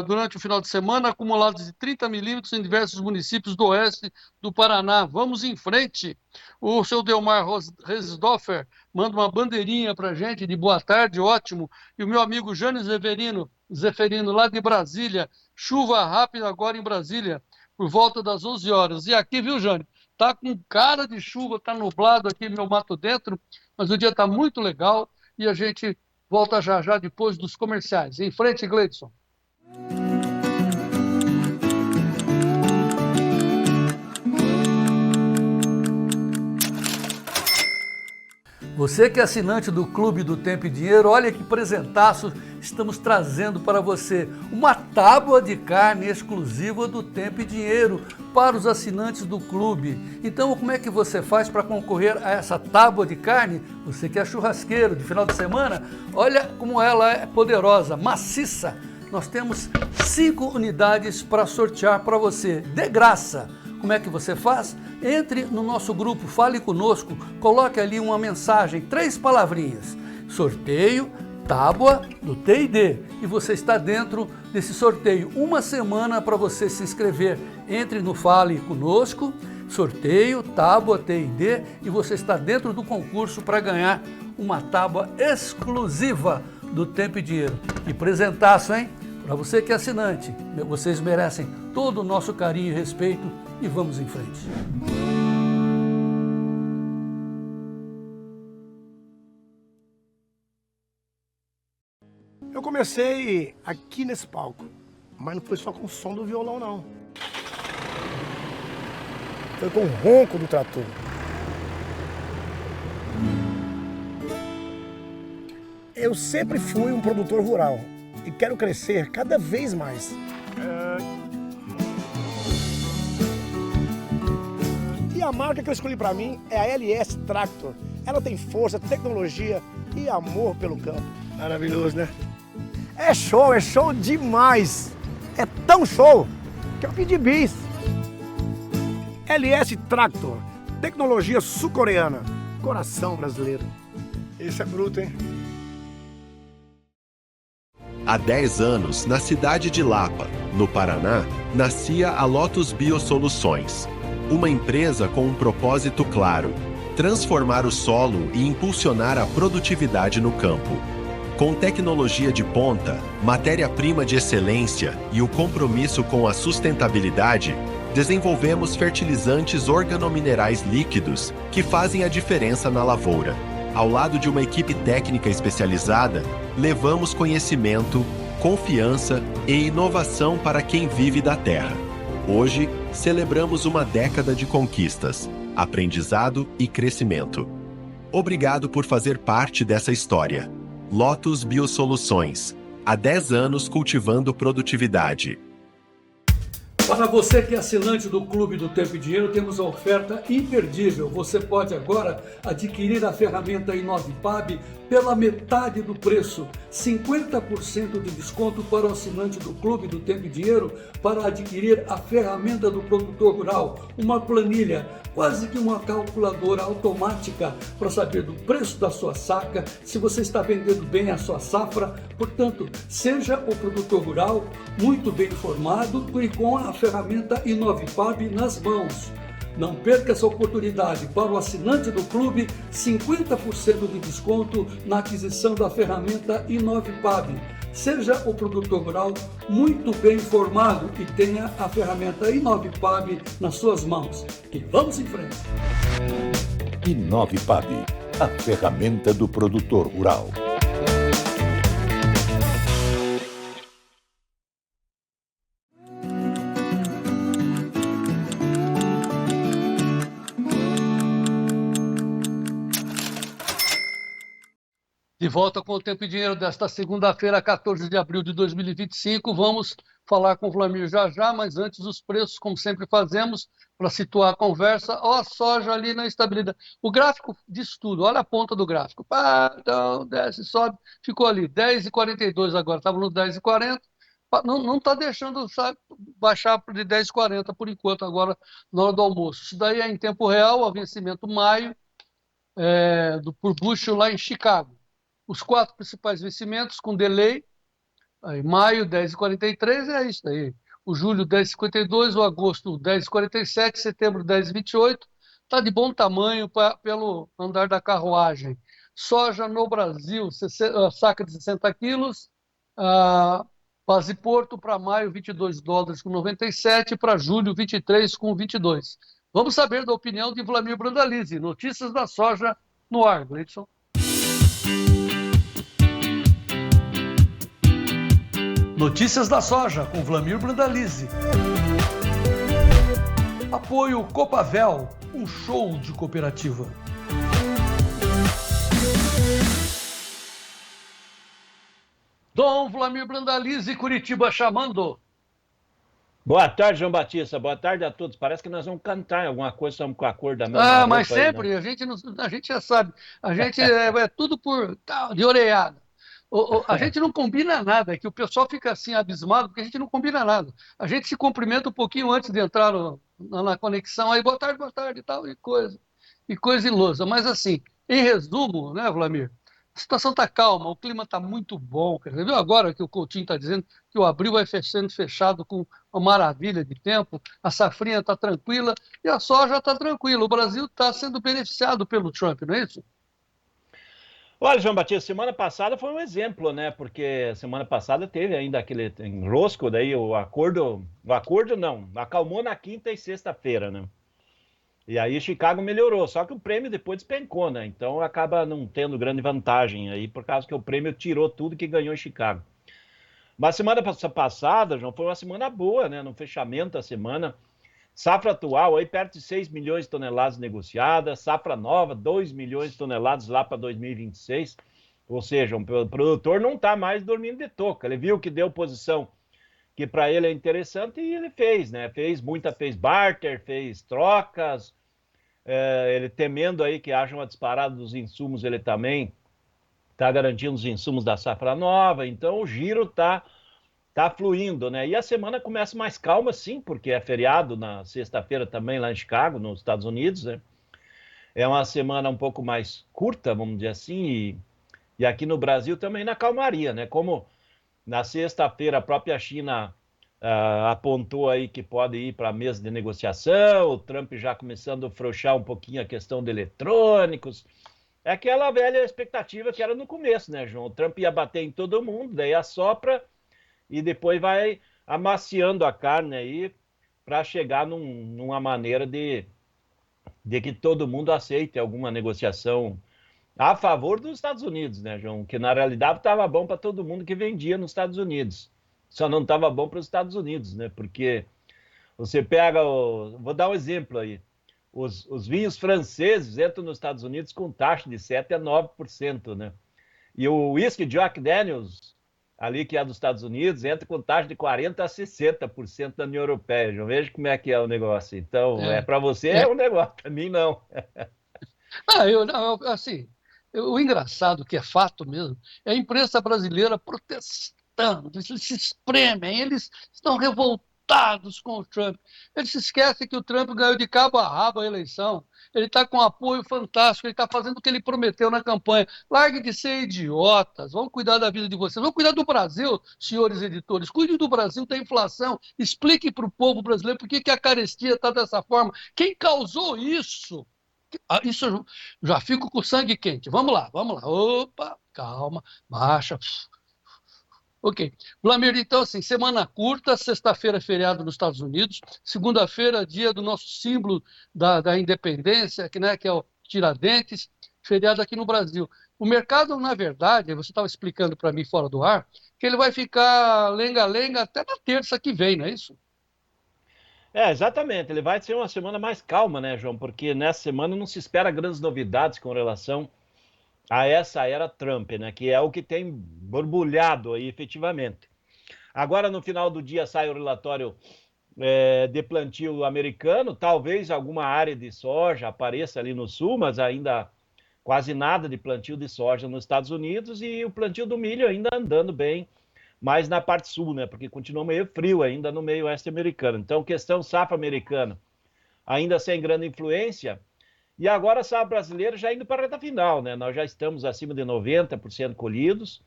durante o final de semana, acumulados de 30 milímetros em diversos municípios do oeste do Paraná. Vamos em frente. O seu Delmar Resdorfer manda uma bandeirinha para a gente de boa tarde, ótimo. E o meu amigo Jânio Zeferino, lá de Brasília, chuva rápida agora em Brasília, por volta das 11 horas. E aqui, viu, Jânio? Tá com cara de chuva, tá nublado aqui meu mato dentro, mas o dia tá muito legal e a gente volta já já depois dos comerciais. Em frente, Gleidson. Você que é assinante do Clube do Tempo e Dinheiro, olha que presentaço estamos trazendo para você. Uma tábua de carne exclusiva do Tempo e Dinheiro para os assinantes do clube. Então, como é que você faz para concorrer a essa tábua de carne? Você que é churrasqueiro de final de semana, olha como ela é poderosa, maciça. Nós temos 5 unidades para sortear para você, de graça. Como é que você faz? Entre no nosso grupo, fale conosco, coloque ali uma mensagem, 3 palavrinhas. Sorteio, tábua do T&D. E você está dentro desse sorteio. Uma semana para você se inscrever. Entre no Fale Conosco, sorteio, tábua, T&D, e você está dentro do concurso para ganhar uma tábua exclusiva do Tempo e Dinheiro. Que presentaço, hein? Para você que é assinante, vocês merecem todo o nosso carinho e respeito e vamos em frente. Eu comecei aqui nesse palco, mas não foi só com o som do violão, não. Foi com o ronco do trator. Eu sempre fui um produtor rural e quero crescer cada vez mais. E a marca que eu escolhi para mim é a LS Tractor. Ela tem força, tecnologia e amor pelo campo. Maravilhoso, né? É show demais! É tão show que eu pedi bis. LS Tractor, tecnologia sul-coreana, coração brasileiro. Esse é bruto, hein? Há 10 anos, na cidade de Lapa, no Paraná, nascia a Lotus Biosoluções, uma empresa com um propósito claro: transformar o solo e impulsionar a produtividade no campo. Com tecnologia de ponta, matéria-prima de excelência e o compromisso com a sustentabilidade, desenvolvemos fertilizantes organominerais líquidos que fazem a diferença na lavoura. Ao lado de uma equipe técnica especializada, levamos conhecimento, confiança e inovação para quem vive da terra. Hoje, celebramos uma década de conquistas, aprendizado e crescimento. Obrigado por fazer parte dessa história. Lotus Biosoluções. Há 10 anos cultivando produtividade. Para você que é assinante do Clube do Tempo e Dinheiro, temos a oferta imperdível. Você pode agora adquirir a ferramenta Inovipab pela metade do preço. 50% de desconto para o assinante do Clube do Tempo e Dinheiro para adquirir a ferramenta do produtor rural. Uma planilha, quase que uma calculadora automática para saber do preço da sua saca, se você está vendendo bem a sua safra. Portanto, seja o produtor rural muito bem informado e com a ferramenta Inovipab nas mãos. Não perca essa oportunidade. Para o assinante do clube, 50% de desconto na aquisição da ferramenta Inovipab. Seja o produtor rural muito bem informado e tenha a ferramenta Inovipab nas suas mãos. E vamos em frente. Inovipab, a ferramenta do produtor rural. De volta com o Tempo e Dinheiro desta segunda-feira, 14 de abril de 2025. Vamos falar com o Vlamir já, mas antes os preços, como sempre fazemos, para situar a conversa. Ó, a soja ali na estabilidade. O gráfico diz tudo, olha a ponta do gráfico. Então, desce, sobe, ficou ali, 10,42 agora, estava no 10,40. Não está deixando, sabe, baixar de 10,40 por enquanto, agora na hora do almoço. Isso daí é em tempo real, o vencimento maio, por bushel lá em Chicago. Os 4 principais vencimentos com delay, aí, maio 10,43 é isso aí. O julho 10,52, o agosto 10,47, setembro 10,28. Está de bom tamanho pelo andar da carruagem. Soja no Brasil, saca de 60 quilos. Base Porto para maio, $22,97, para julho, 23,22. Vamos saber da opinião de Vlamir Brandalize. Notícias da soja no ar, Gleidson. Notícias da soja com Vlamir Brandalize. Apoio Copavel, um show de cooperativa. Dom Vlamir Brandalize, Curitiba chamando. Boa tarde, João Batista. Boa tarde a todos. Parece que nós vamos cantar em alguma coisa, estamos com a cor da mesma roupa mas aí, sempre, né? a gente já sabe. A gente é tudo de orelhada. A gente não combina nada, é que o pessoal fica assim abismado, porque a gente não combina nada. A gente se cumprimenta um pouquinho antes de entrar na conexão, aí boa tarde e tal, e coisa ilosa. Mas assim, em resumo, né, Vlamir, a situação está calma, o clima está muito bom. Quer dizer, viu agora que o Coutinho está dizendo que o abril vai sendo fechado com uma maravilha de tempo, a safrinha está tranquila e a soja está tranquila. O Brasil está sendo beneficiado pelo Trump, não é isso? Olha, João Batista, semana passada foi um exemplo, né? Porque semana passada teve ainda aquele enrosco, daí o acordo não, acalmou na quinta e sexta-feira, né? E aí Chicago melhorou, só que o prêmio depois despencou, né? Então acaba não tendo grande vantagem aí, por causa que o prêmio tirou tudo que ganhou em Chicago. Mas semana passada, João, foi uma semana boa, né? No fechamento da semana, safra atual aí perto de 6 milhões de toneladas negociadas, safra nova, 2 milhões de toneladas lá para 2026. Ou seja, o produtor não está mais dormindo de touca. Ele viu que deu posição que para ele é interessante e ele fez, né? Fez barter, fez trocas. Ele temendo aí que haja uma disparada dos insumos, ele também está garantindo os insumos da safra nova. Então o giro tá fluindo, né? E a semana começa mais calma, sim, porque é feriado na sexta-feira também lá em Chicago, nos Estados Unidos, né? É uma semana um pouco mais curta, vamos dizer assim, e aqui no Brasil também na calmaria, né? Como na sexta-feira a própria China apontou aí que pode ir para a mesa de negociação, o Trump já começando a afrouxar um pouquinho a questão de eletrônicos. É aquela velha expectativa que era no começo, né, João? O Trump ia bater em todo mundo, daí assopra e depois vai amaciando a carne aí para chegar numa maneira de que todo mundo aceite alguma negociação a favor dos Estados Unidos, né, João? Que na realidade estava bom para todo mundo que vendia nos Estados Unidos. Só não estava bom para os Estados Unidos, né? Porque você pega, vou dar um exemplo aí, os vinhos franceses entram nos Estados Unidos com taxa de 7 a 9%, né? E o whisky Jack Daniels, ali que é dos Estados Unidos, entra com taxa de 40 a 60% da União Europeia. Já veja como é que é o negócio. Então, para você é um negócio, para mim não. Assim, o engraçado, que é fato mesmo, é a imprensa brasileira protestando, eles se espremem, eles estão revoltados com o Trump. Eles se esquecem que o Trump ganhou de cabo a rabo a eleição. Ele está com um apoio fantástico, ele está fazendo o que ele prometeu na campanha. Largue de ser idiotas, vamos cuidar da vida de vocês, vamos cuidar do Brasil, senhores editores, cuide do Brasil, da inflação, explique para o povo brasileiro por que a carestia está dessa forma. Quem causou isso? Isso eu já fico com o sangue quente. Vamos lá, vamos lá. Opa, calma, baixa. Ok. Vlamir, então, assim, semana curta, sexta-feira feriado nos Estados Unidos, segunda-feira, dia do nosso símbolo da independência, que é o Tiradentes, feriado aqui no Brasil. O mercado, na verdade, você estava explicando para mim fora do ar, que ele vai ficar lenga-lenga até na terça que vem, não é isso? Exatamente. Ele vai ser uma semana mais calma, né, João? Porque nessa semana não se espera grandes novidades com relação a essa era Trump, né? Que é o que tem borbulhado aí efetivamente. Agora, no final do dia, sai o relatório de plantio americano. Talvez alguma área de soja apareça ali no sul, mas ainda quase nada de plantio de soja nos Estados Unidos e o plantio do milho ainda andando bem, mais na parte sul, né? Porque continua meio frio ainda no meio oeste americano. Então, questão safra americana ainda sem grande influência. E agora a safra brasileira já indo para a reta final, né? Nós já estamos acima de 90% colhidos,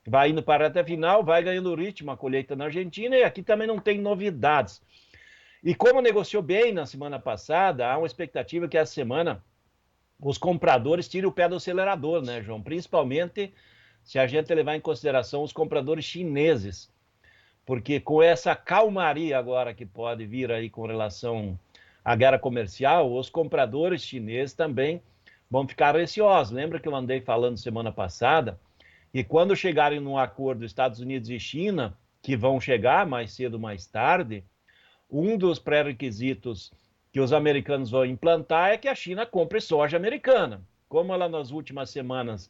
vai indo para a reta final, vai ganhando ritmo a colheita na Argentina e aqui também não tem novidades. E como negociou bem na semana passada, há uma expectativa que essa semana os compradores tirem o pé do acelerador, né, João? Principalmente se a gente levar em consideração os compradores chineses, porque com essa calmaria agora que pode vir aí com relação à guerra comercial, os compradores chineses também vão ficar receosos. Lembra que eu andei falando semana passada? E quando chegarem num acordo Estados Unidos e China, que vão chegar mais cedo ou mais tarde, um dos pré-requisitos que os americanos vão implantar é que a China compre soja americana. Como ela nas últimas semanas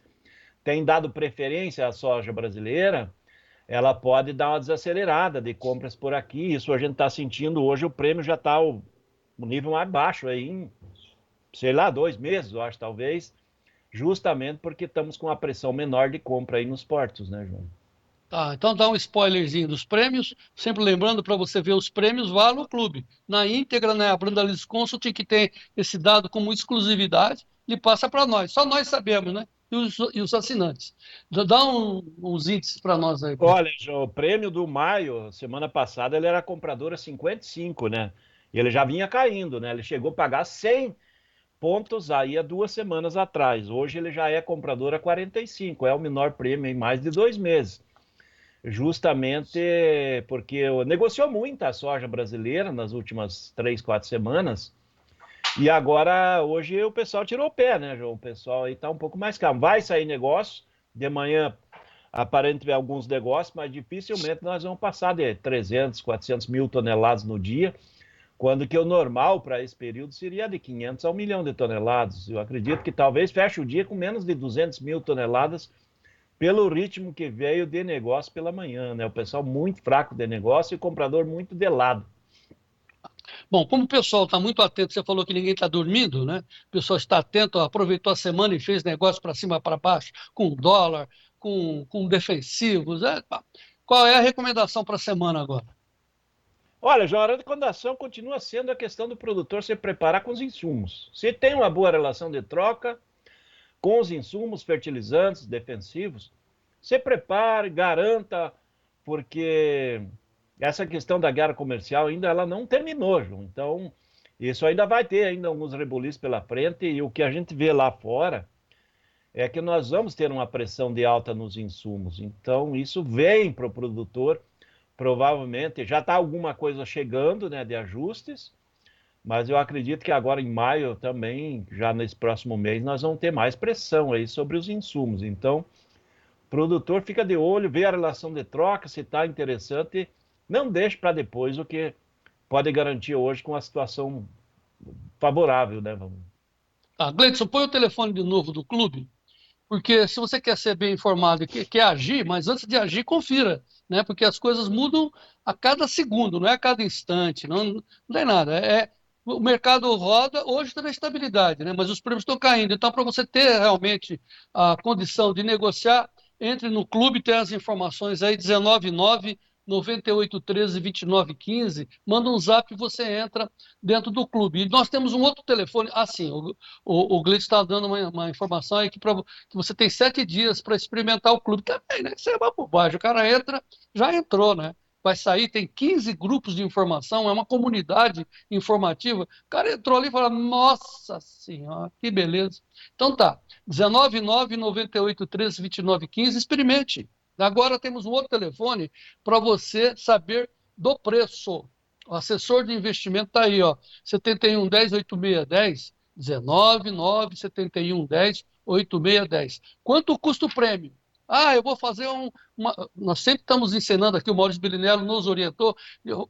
tem dado preferência à soja brasileira, ela pode dar uma desacelerada de compras por aqui. Isso a gente está sentindo hoje, o prêmio já está o nível mais baixo aí em, sei lá, 2 meses, eu acho, talvez, justamente porque estamos com uma pressão menor de compra aí nos portos, né, João? Tá, então dá um spoilerzinho dos prêmios, sempre lembrando para você ver os prêmios, vá no clube. Na íntegra, né, a Brandaliz Consulting, que tem esse dado como exclusividade, ele passa para nós. Só nós sabemos, né? E os assinantes. Dá uns índices para nós aí. Olha, João, o prêmio do maio, semana passada, ele era comprador a 55, né? E ele já vinha caindo, né? Ele chegou a pagar 100 pontos aí há 2 semanas atrás. Hoje ele já é comprador a 45, é o menor prêmio em mais de 2 meses. Justamente porque negociou muito a soja brasileira nas últimas 3, 4 semanas E agora, hoje, o pessoal tirou o pé, né, João? O pessoal aí tá um pouco mais calmo. Vai sair negócio, de manhã aparentemente alguns negócios, mas dificilmente nós vamos passar de 300, 400 mil toneladas no dia, quando que o normal para esse período seria de 500 a 1 milhão de toneladas. Eu acredito que talvez feche o dia com menos de 200 mil toneladas pelo ritmo que veio de negócio pela manhã, né? O pessoal muito fraco de negócio e o comprador muito de lado. Bom, como o pessoal está muito atento, você falou que ninguém está dormindo, né? O pessoal está atento, aproveitou a semana e fez negócio para cima, para baixo, com dólar, com defensivos. Qual é a recomendação para a semana agora? Olha, João, a recomendação continua sendo a questão do produtor se preparar com os insumos. Se tem uma boa relação de troca com os insumos fertilizantes, defensivos, se prepare, garanta, porque essa questão da guerra comercial ainda ela não terminou, João. Então, isso ainda vai ter ainda alguns rebuliços pela frente e o que a gente vê lá fora é que nós vamos ter uma pressão de alta nos insumos. Então, isso vem para o produtor, provavelmente, já está alguma coisa chegando, né, de ajustes, mas eu acredito que agora em maio também, já nesse próximo mês, nós vamos ter mais pressão aí sobre os insumos. Então, o produtor fica de olho, vê a relação de troca, se está interessante, não deixe para depois o que pode garantir hoje com a situação favorável, né? Gleidson, põe o telefone de novo do clube, porque se você quer ser bem informado e quer agir, mas antes de agir, confira, né? Porque as coisas mudam a cada segundo, não é a cada instante, não tem nada. O mercado roda, hoje está na estabilidade, né? Mas os prêmios estão caindo. Então, para você ter realmente a condição de negociar, entre no clube, tem as informações aí, 199 9813 2915, manda um zap e você entra dentro do clube. E nós temos um outro telefone, assim, o Gleidson está dando uma informação aí que você tem 7 dias para experimentar o clube também, né? Isso é uma bobagem, o cara entra, já entrou, né? Vai sair, tem 15 grupos de informação, é uma comunidade informativa. O cara entrou ali e falou, nossa senhora, que beleza. Então tá, 199 9813 2915, experimente. Agora temos um outro telefone para você saber do preço. O assessor de investimento está aí, ó, 71 10 8610, 19 9 71 10 8610. Quanto custa o prêmio? Eu vou fazer nós sempre estamos ensinando aqui, o Maurício Bilinello nos orientou.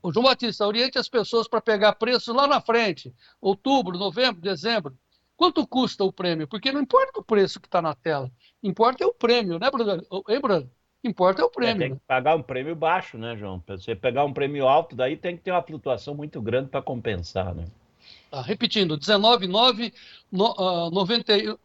O João Batista, oriente as pessoas para pegar preço lá na frente, outubro, novembro, dezembro. Quanto custa o prêmio? Porque não importa o preço que está na tela, importa é o prêmio, né, Bruno? Hein, Bruno? Importa é o prêmio. Tem que pagar um prêmio baixo, né, João? Para você pegar um prêmio alto, daí tem que ter uma flutuação muito grande para compensar, né? Repetindo, 19 9 91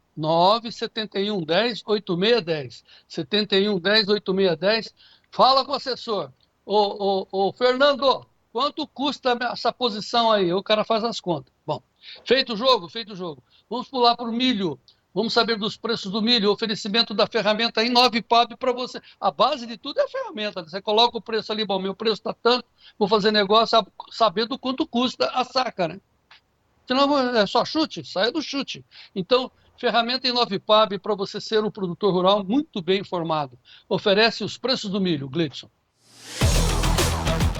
71 10 8610. 71 10 8610. Fala com o assessor. Ô, Fernando, quanto custa essa posição aí? O cara faz as contas. Bom, feito o jogo, feito o jogo. Vamos pular para o milho. Vamos saber dos preços do milho, oferecimento da ferramenta em 9PAB para você. A base de tudo é a ferramenta. Você coloca o preço ali, bom, meu preço está tanto, vou fazer negócio sabendo quanto custa a saca, né? Senão é só chute, saia do chute. Então, ferramenta em 9PAB para você ser um produtor rural muito bem informado. Oferece os preços do milho, Gleidson.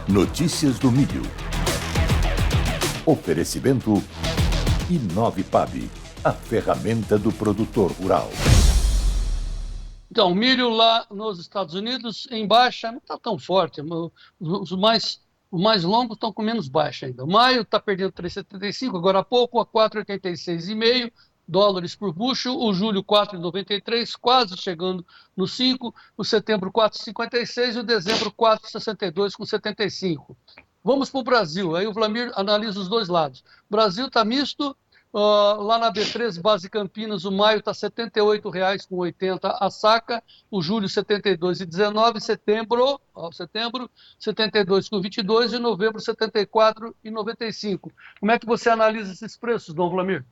Notícias do milho. Oferecimento i9PAB, a ferramenta do produtor rural. Então, milho lá nos Estados Unidos, em baixa, não está tão forte. Os mais longos estão com menos baixa ainda. Maio está perdendo 3,75, agora há pouco, a 4,86,5 dólares por bushel. O julho, 4,93, quase chegando no 5. O setembro, 4,56 e o dezembro, 4,62,75. Vamos para o Brasil. Aí o Vlamir analisa os dois lados. O Brasil está misto. Lá na B3, base Campinas, o maio está R$ 78,80 a saca, o julho R$ 72,19, setembro R$ 72,22 e novembro R$ 74,95. Como é que você analisa esses preços, Dom Vlamir?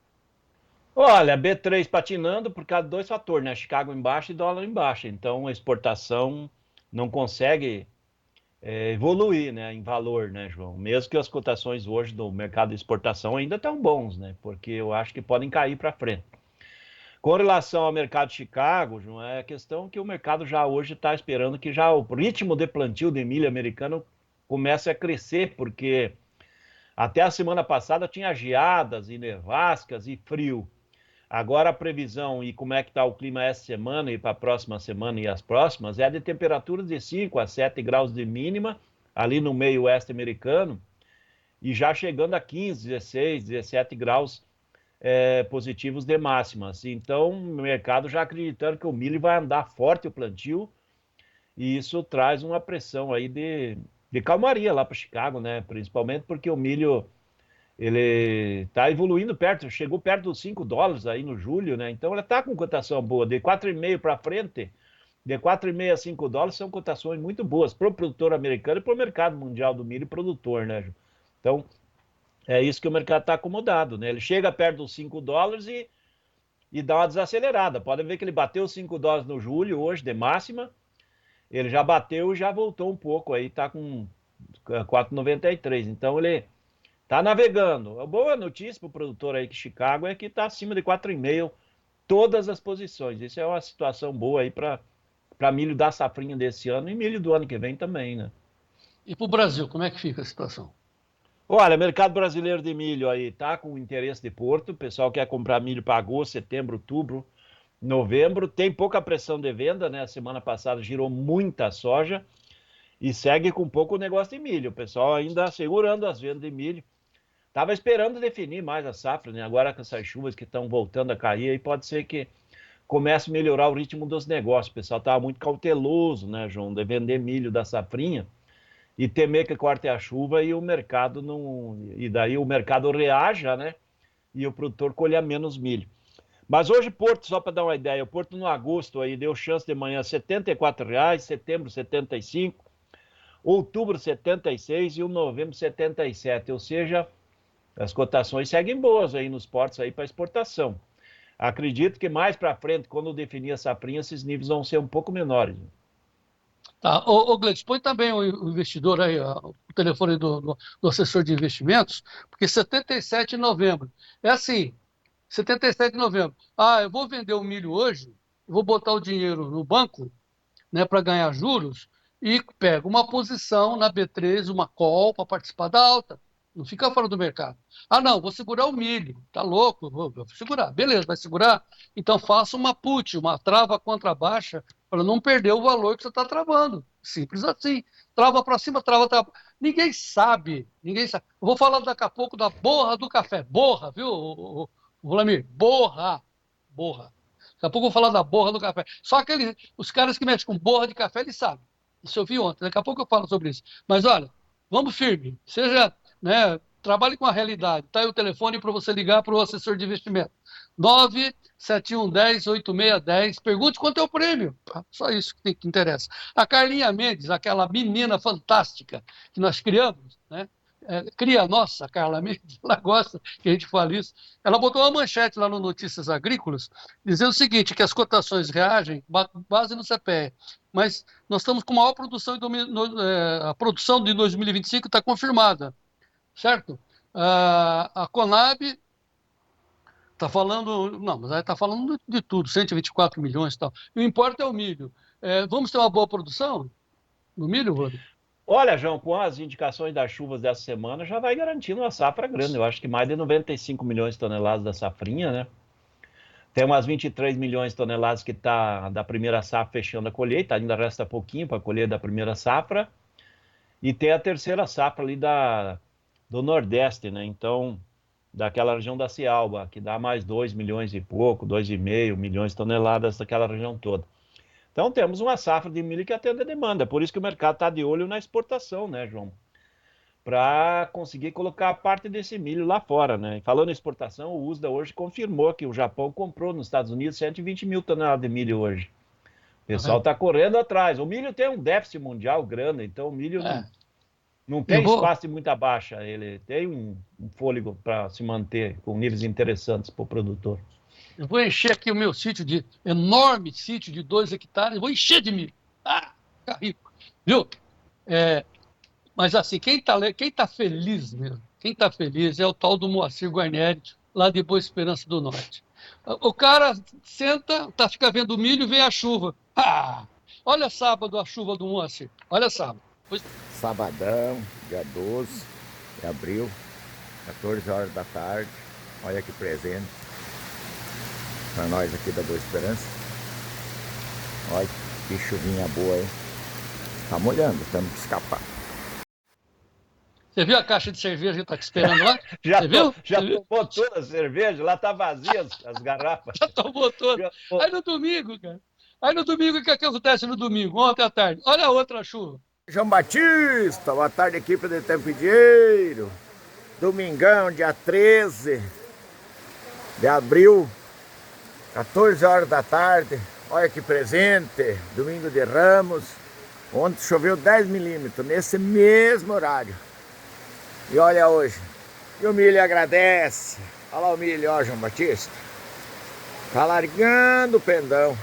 Olha, B3 patinando por causa de dois fatores, né? Chicago em baixa e dólar em baixa. Então a exportação não consegue evoluir, né, em valor, né, João? Mesmo que as cotações hoje do mercado de exportação ainda estão bons, né? Porque eu acho que podem cair para frente. Com relação ao mercado de Chicago, João, é a questão que o mercado já hoje está esperando que já o ritmo de plantio de milho americano comece a crescer, porque Até a semana passada tinha geadas e nevascas e frio. Agora a previsão e como é que está o clima essa semana e para a próxima semana e as próximas é de temperaturas de 5 a 7 graus de mínima ali no meio oeste americano e já chegando a 15, 16, 17 graus positivos de máximas. Então o mercado já acreditando que o milho vai andar forte o plantio e isso traz uma pressão aí de calmaria lá para Chicago, né? Principalmente porque o milho ele está evoluindo chegou perto dos $5 aí no julho, né? Então ele está com cotação boa, de 4,5 para frente, de 4,5 a $5 são cotações muito boas para o produtor americano e para o mercado mundial do milho produtor, né? Então é isso que o mercado está acomodado, né? Ele chega perto dos $5 e dá uma desacelerada. Pode ver que ele bateu os $5 no julho hoje de máxima, ele já bateu e já voltou um pouco aí, está com 4,93. Então ele está navegando. A boa notícia para o produtor aí que Chicago é que está acima de 4,5 todas as posições. Isso é uma situação boa aí para milho da safrinha desse ano e milho do ano que vem também, né? E para o Brasil, como é que fica a situação? Olha, mercado brasileiro de milho aí tá com interesse de Porto. O pessoal quer comprar milho para agosto, setembro, outubro, novembro. Tem pouca pressão de venda, né? A semana passada girou muita soja e segue com pouco negócio de milho. O pessoal ainda segurando as vendas de milho. Estava esperando definir mais a safra, né? Agora com essas chuvas que estão voltando a cair, aí pode ser que comece a melhorar o ritmo dos negócios. O pessoal estava muito cauteloso, né, João, de vender milho da safrinha e temer que corte a chuva e o mercado não... E daí o mercado reaja, né? E o produtor colha menos milho. Mas hoje Porto, só para dar uma ideia, o Porto no agosto aí deu chance de manhã R$ 74,00, setembro R$ 75, outubro R$ 76 e o novembro R$ 77, ou seja... As cotações seguem boas aí nos portos aí para exportação. Acredito que mais para frente, quando definir a safrinha, esses níveis vão ser um pouco menores. Tá. Ô Gleides, põe também o investidor aí, ó, o telefone do assessor de investimentos, porque 77 de novembro. É assim, 77 de novembro. Ah, eu vou vender o milho hoje, vou botar o dinheiro no banco, né, para ganhar juros, e pego uma posição na B3, uma call, para participar da alta. Não fica fora do mercado. Ah, não, vou segurar o milho. Tá louco? Vou segurar. Beleza, vai segurar? Então faça uma put, uma trava contra baixa, para não perder o valor que você está travando. Simples assim. Trava para cima, trava. Ninguém sabe. Ninguém sabe. Eu vou falar daqui a pouco da borra do café. Borra, viu, Vladimir? Borra. Borra. Daqui a pouco eu vou falar da borra do café. Só que os caras que mexem com borra de café, eles sabem. Isso eu vi ontem. Daqui a pouco eu falo sobre isso. Mas olha, vamos firme. Seja... né? Trabalhe com a realidade. Está aí o telefone para você ligar para o assessor de investimento. 97110-8610. Pergunte quanto é o prêmio. Só isso que interessa. A Carlinha Mendes, aquela menina fantástica que nós criamos, né? Cria nossa, a Carla Mendes, ela gosta que a gente fale isso. Ela botou uma manchete lá no Notícias Agrícolas, dizendo o seguinte, que as cotações reagem base no CPE, mas nós estamos com maior produção, a produção de 2025 está confirmada. Certo? A Conab está falando, não, mas ela está falando de tudo, 124 milhões e tal. E o importa é o milho. Vamos ter uma boa produção no milho, Rodrigo? Olha, João, com as indicações das chuvas dessa semana, já vai garantindo uma safra grande. Eu acho que mais de 95 milhões de toneladas da safrinha, né? Tem umas 23 milhões de toneladas que está da primeira safra fechando a colheita, ainda resta pouquinho para colher da primeira safra. E tem a terceira safra ali do Nordeste, né? Então, daquela região da Cialba, que dá mais 2 milhões e pouco, 2,5 milhões de toneladas daquela região toda. Então, temos uma safra de milho que atende a demanda. Por isso que o mercado está de olho na exportação, né, João? Para conseguir colocar parte desse milho lá fora, né? E falando em exportação, o USDA hoje confirmou que o Japão comprou nos Estados Unidos 120 mil toneladas de milho hoje. O pessoal está correndo atrás. O milho tem um déficit mundial grande, então o milho não tem espaço de muita baixa. Ele tem um fôlego para se manter com níveis interessantes para o produtor. Eu vou encher aqui o meu sítio, enorme sítio de 2 hectares, vou encher de milho. Ficar rico. Viu? Mas assim, quem tá feliz mesmo, quem está feliz é o tal do Moacir Guarneri, lá de Boa Esperança do Norte. O cara senta, fica vendo o milho e vem a chuva. Olha sábado a chuva do Moacir. Olha sábado. Sabadão, dia 12 de abril, 14 horas da tarde. Olha que presente para nós aqui da Boa Esperança. Olha que chuvinha boa, hein? Tá molhando, temos que escapar. Você viu a caixa de cerveja que tá te esperando lá? Já, Você viu? já Você viu? tomou toda a cerveja? Lá tá vazia as garrafas. Já tomou toda. Já to- Aí no domingo, cara. Aí no domingo, o que acontece no domingo? Ontem à tarde. Olha a outra chuva. João Batista, boa tarde, equipe de Tempo e Dinheiro. Domingão, dia 13 de abril, 14 horas da tarde. Olha que presente, domingo de Ramos. Ontem choveu 10 milímetros, nesse mesmo horário. E olha hoje, e o milho agradece. Olha lá o milho, ó, João Batista. Tá largando o pendão.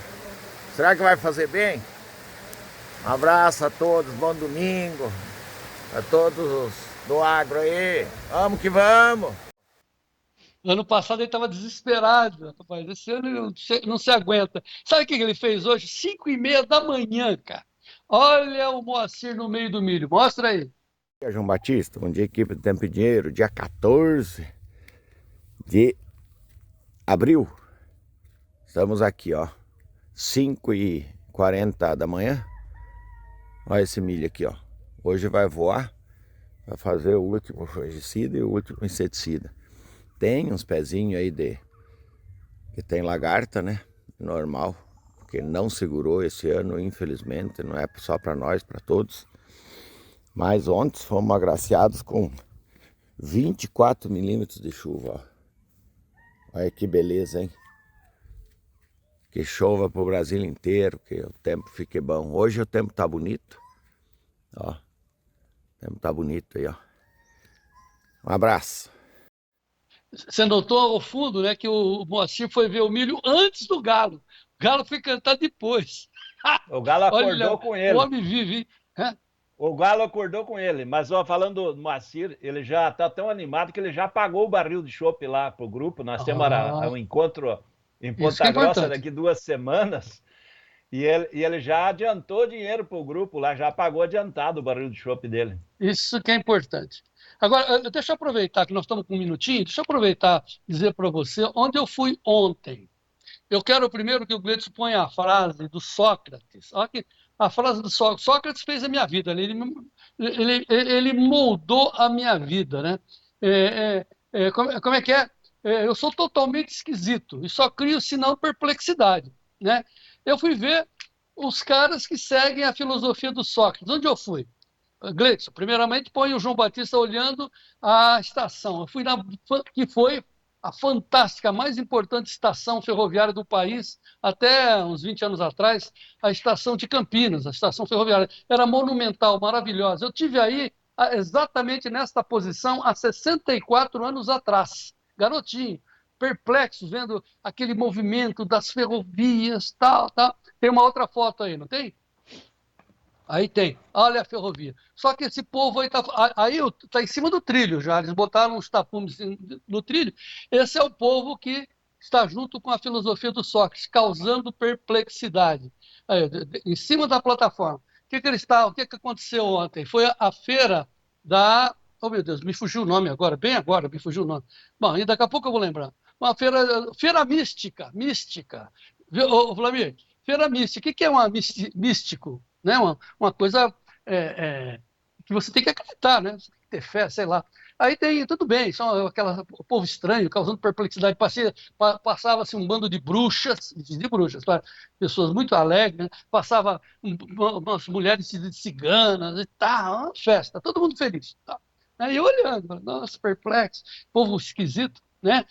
Será que vai fazer bem? Um abraço a todos, bom domingo. A todos os do agro aí. Vamos que vamos. Ano passado ele estava desesperado, rapaz. Esse ano não se aguenta. Sabe o que ele fez hoje? 5h30 da manhã, cara. Olha o Moacir no meio do milho. Mostra aí. João Batista, bom dia, equipe do Tempo e Dinheiro. Dia 14 de abril. Estamos aqui, ó. 5h40 da manhã. Olha esse milho aqui, ó. Hoje vai voar. Vai fazer o último fungicida e o último inseticida. Tem uns pezinhos aí que tem lagarta, né? Normal. Porque não segurou esse ano, infelizmente. Não é só para nós, para todos. Mas ontem fomos agraciados com 24 milímetros de chuva, ó. Olha que beleza, hein? Que chova pro Brasil inteiro, que o tempo fique bom. Hoje o tempo tá bonito. Ó. O tempo tá bonito aí, ó. Um abraço. Você notou ao fundo, né, que o Moacir foi ver o milho antes do galo. O galo foi cantar depois. O Galo acordou Olha, com o ele. homem vive, hein? É? O Galo acordou com ele. Mas, ó, falando do Moacir, ele já tá tão animado que ele já pagou o barril de chopp lá pro grupo. Nós temos um encontro em Isso que Ponta é Grossa importante. daqui 2 semanas. E ele já adiantou dinheiro pro grupo lá, já pagou adiantado o barril de chopp dele. Isso que é importante. Agora, deixa eu aproveitar que nós estamos com um minutinho, deixa eu aproveitar e dizer para você onde eu fui ontem. Eu quero primeiro que o Gleidson ponha a frase do Sócrates. Olha que a frase do Sócrates. Sócrates fez a minha vida, ele moldou a minha vida, né? Como é que é? Eu sou totalmente esquisito e só crio sinal perplexidade, né? Eu fui ver os caras que seguem a filosofia do Sócrates. Onde eu fui? Gleidson, primeiramente põe o João Batista olhando a estação. Eu fui que foi a fantástica, mais importante estação ferroviária do país, até uns 20 anos atrás, a estação de Campinas, a estação ferroviária. Era monumental, maravilhosa. Eu tive aí exatamente nesta posição há 64 anos atrás, garotinho, perplexo, vendo aquele movimento das ferrovias, tal. Tem uma outra foto aí, não tem? Aí tem, olha a ferrovia. Só que esse povo aí tá em cima do trilho já, eles botaram uns tapumes no trilho. Esse é o povo que está junto com a filosofia do Sócrates, causando perplexidade. Aí, em cima da plataforma. O que aconteceu ontem? Foi a feira da... Oh, meu Deus, me fugiu o nome agora, bem agora me fugiu o nome. Bom, e daqui a pouco eu vou lembrar. Uma feira mística. Ô, Vlamir, feira mística. O que é místico? Né? Uma coisa que você tem que acreditar, né? Você tem que ter fé, sei lá. Aí tem, tudo bem, são o povo estranho, causando perplexidade. Passava-se um bando de bruxas, pessoas muito alegres, né? Passava umas mulheres de ciganas e tal, uma festa, todo mundo feliz. Tá? Aí olhando, nossa, perplexo, povo esquisito. Né?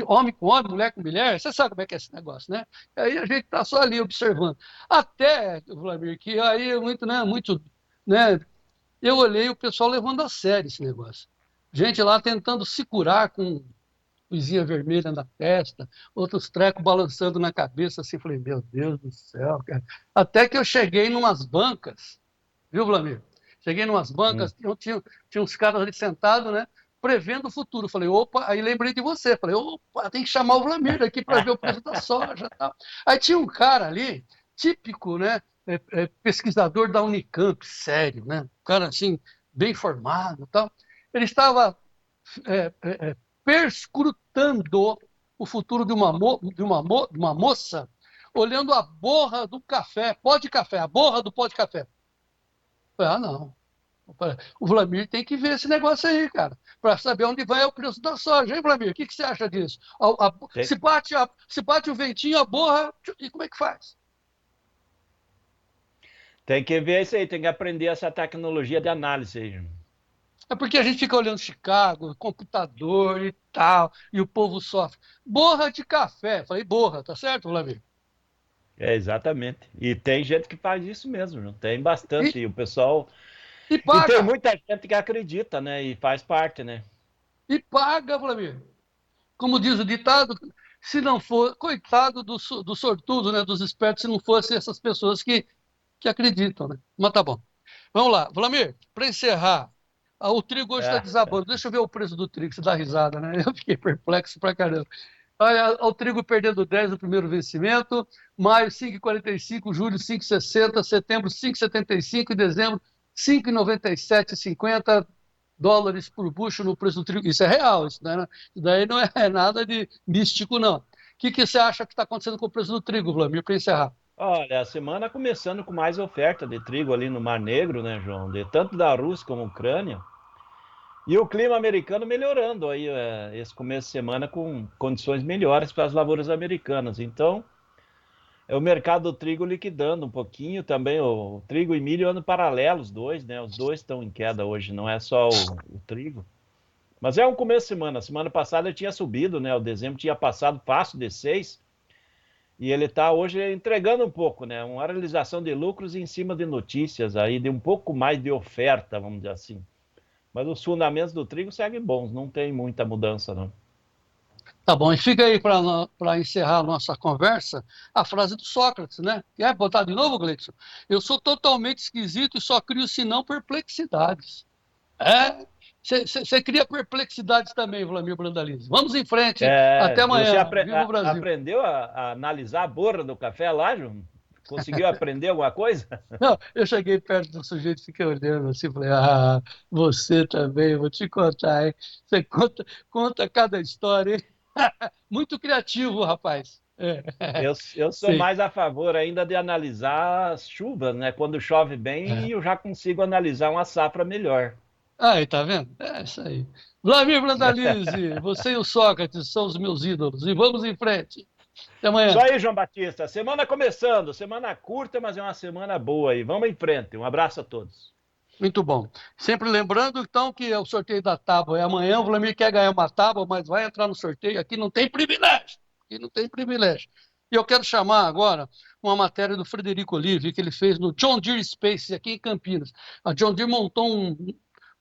Homem com homem, mulher com mulher, você sabe como é que é esse negócio, né? Aí a gente está só ali observando. Até, Vladimir, que aí muito, né? Eu olhei o pessoal levando a sério esse negócio. Gente lá tentando se curar com luzinha vermelha na testa, outros trecos balançando na cabeça, assim, falei, meu Deus do céu, cara. Até que eu cheguei numas bancas, viu, Vladimir? Cheguei numas bancas, tinha uns caras ali sentados, né? Prevendo o futuro. Falei, opa, aí lembrei de você. Falei, opa, tem que chamar o Vlamir aqui para ver o preço da soja e tal. Aí tinha um cara ali, típico, né? Pesquisador da Unicamp, sério, né? Um cara assim, bem formado e tal. Ele estava perscrutando o futuro de uma moça, olhando a borra do café, pó de café, a borra do pó de café. Ah, não. O Vlamir tem que ver esse negócio aí, cara, para saber onde vai o preço da soja. Hein, Vlamir? O que você acha disso? Se bate o ventinho, a borra, e como é que faz? Tem que ver isso aí, tem que aprender essa tecnologia de análise aí. É porque a gente fica olhando Chicago, computador e tal, e o povo sofre. Borra de café. Falei borra, tá certo, Vlamir? Exatamente. E tem gente que faz isso mesmo, não? Tem bastante. E o pessoal... E paga. E tem muita gente que acredita, né? E faz parte, né? E paga, Vlamir. Como diz o ditado, se não for... Coitado do sortudo, né? Dos espertos, se não fossem essas pessoas que acreditam, né? Mas tá bom. Vamos lá. Vlamir, para encerrar, o trigo hoje está desabando. Deixa eu ver o preço do trigo, você dá risada, né? Eu fiquei perplexo pra caramba. Olha, o trigo perdendo 10 no primeiro vencimento, maio 5,45, julho 5,60, setembro 5,75 e dezembro 5,97,50 dólares por bushel no preço do trigo. Isso é real, isso daí não é nada de místico, não. O que você acha que está acontecendo com o preço do trigo, Vlamir, para encerrar? Olha, a semana começando com mais oferta de trigo ali no Mar Negro, né, João? Tanto da Rússia como da Ucrânia. E o clima americano melhorando aí esse começo de semana com condições melhores para as lavouras americanas. Então, é o mercado do trigo liquidando um pouquinho também. O trigo e milho andam paralelos, os dois, né? Os dois estão em queda hoje, não é só o trigo. Mas é um começo de semana. Semana passada ele tinha subido, né? O dezembro tinha passado fácil de 6. E ele está hoje entregando um pouco, né? Uma realização de lucros em cima de notícias aí, de um pouco mais de oferta, vamos dizer assim. Mas os fundamentos do trigo seguem bons, não tem muita mudança, não. Tá bom, e fica aí para encerrar a nossa conversa, a frase do Sócrates, né? Quer botar de novo, Gleison? Eu sou totalmente esquisito e só crio, senão, perplexidades. Você cria perplexidades também, Vlamir Brandalize. Vamos em frente. Até amanhã. Você Viva o Brasil. aprendeu a analisar a borra do café lá, João? Conseguiu aprender alguma coisa? Não, eu cheguei perto do sujeito e fiquei olhando assim, falei, você também, vou te contar, hein? Você conta cada história, hein? Muito criativo, rapaz. Eu sou mais a favor ainda de analisar as chuvas, né? Quando chove bem, eu já consigo analisar uma safra melhor. Aí, tá vendo? É isso aí. Vlamir Brandalize, você e o Sócrates são os meus ídolos. E vamos em frente. Até amanhã. Isso aí, João Batista. Semana começando. Semana curta, mas é uma semana boa aí. Vamos em frente. Um abraço a todos. Muito bom. Sempre lembrando, então, que o sorteio da tábua é amanhã. O Vlamir quer ganhar uma tábua, mas vai entrar no sorteio. Aqui não tem privilégio. Aqui não tem privilégio. E eu quero chamar agora uma matéria do Frederico Olive, que ele fez no John Deere Space, aqui em Campinas. A John Deere montou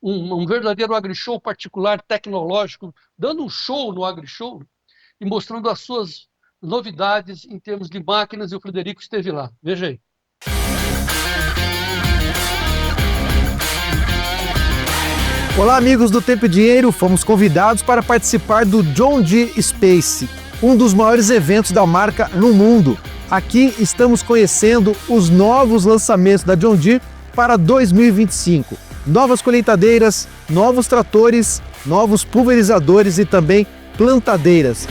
um verdadeiro agrishow particular, tecnológico, dando um show no agrishow e mostrando as suas novidades em termos de máquinas, e o Frederico esteve lá. Veja aí. Olá, amigos do Tempo e Dinheiro. Fomos convidados para participar do John Deere Space, um dos maiores eventos da marca no mundo. Aqui estamos conhecendo os novos lançamentos da John Deere para 2025. Novas colheitadeiras, novos tratores, novos pulverizadores e também plantadeiras.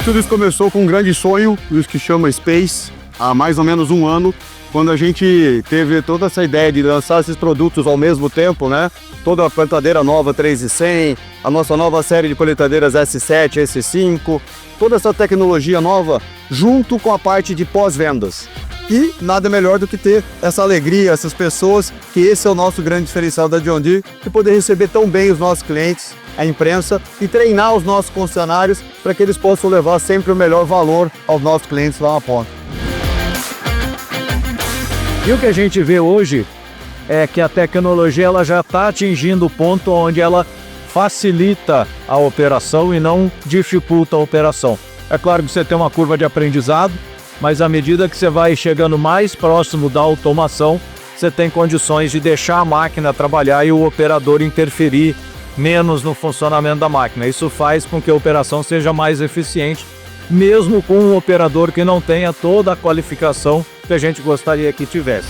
Tudo isso começou com um grande sonho, isso que chama Space, há mais ou menos um ano, quando a gente teve toda essa ideia de lançar esses produtos ao mesmo tempo, né? Toda a plantadeira nova 3100, a nossa nova série de colheitadeiras S7, S5, toda essa tecnologia nova junto com a parte de pós-vendas. E nada melhor do que ter essa alegria, essas pessoas, que esse é o nosso grande diferencial da John Deere, de poder receber tão bem os nossos clientes, a imprensa, e treinar os nossos concessionários para que eles possam levar sempre o melhor valor aos nossos clientes lá na ponta. E o que a gente vê hoje é que a tecnologia ela já está atingindo o ponto onde ela facilita a operação e não dificulta a operação. É claro que você tem uma curva de aprendizado, mas à medida que você vai chegando mais próximo da automação, você tem condições de deixar a máquina trabalhar e o operador interferir menos no funcionamento da máquina. Isso faz com que a operação seja mais eficiente, mesmo com um operador que não tenha toda a qualificação que a gente gostaria que tivesse.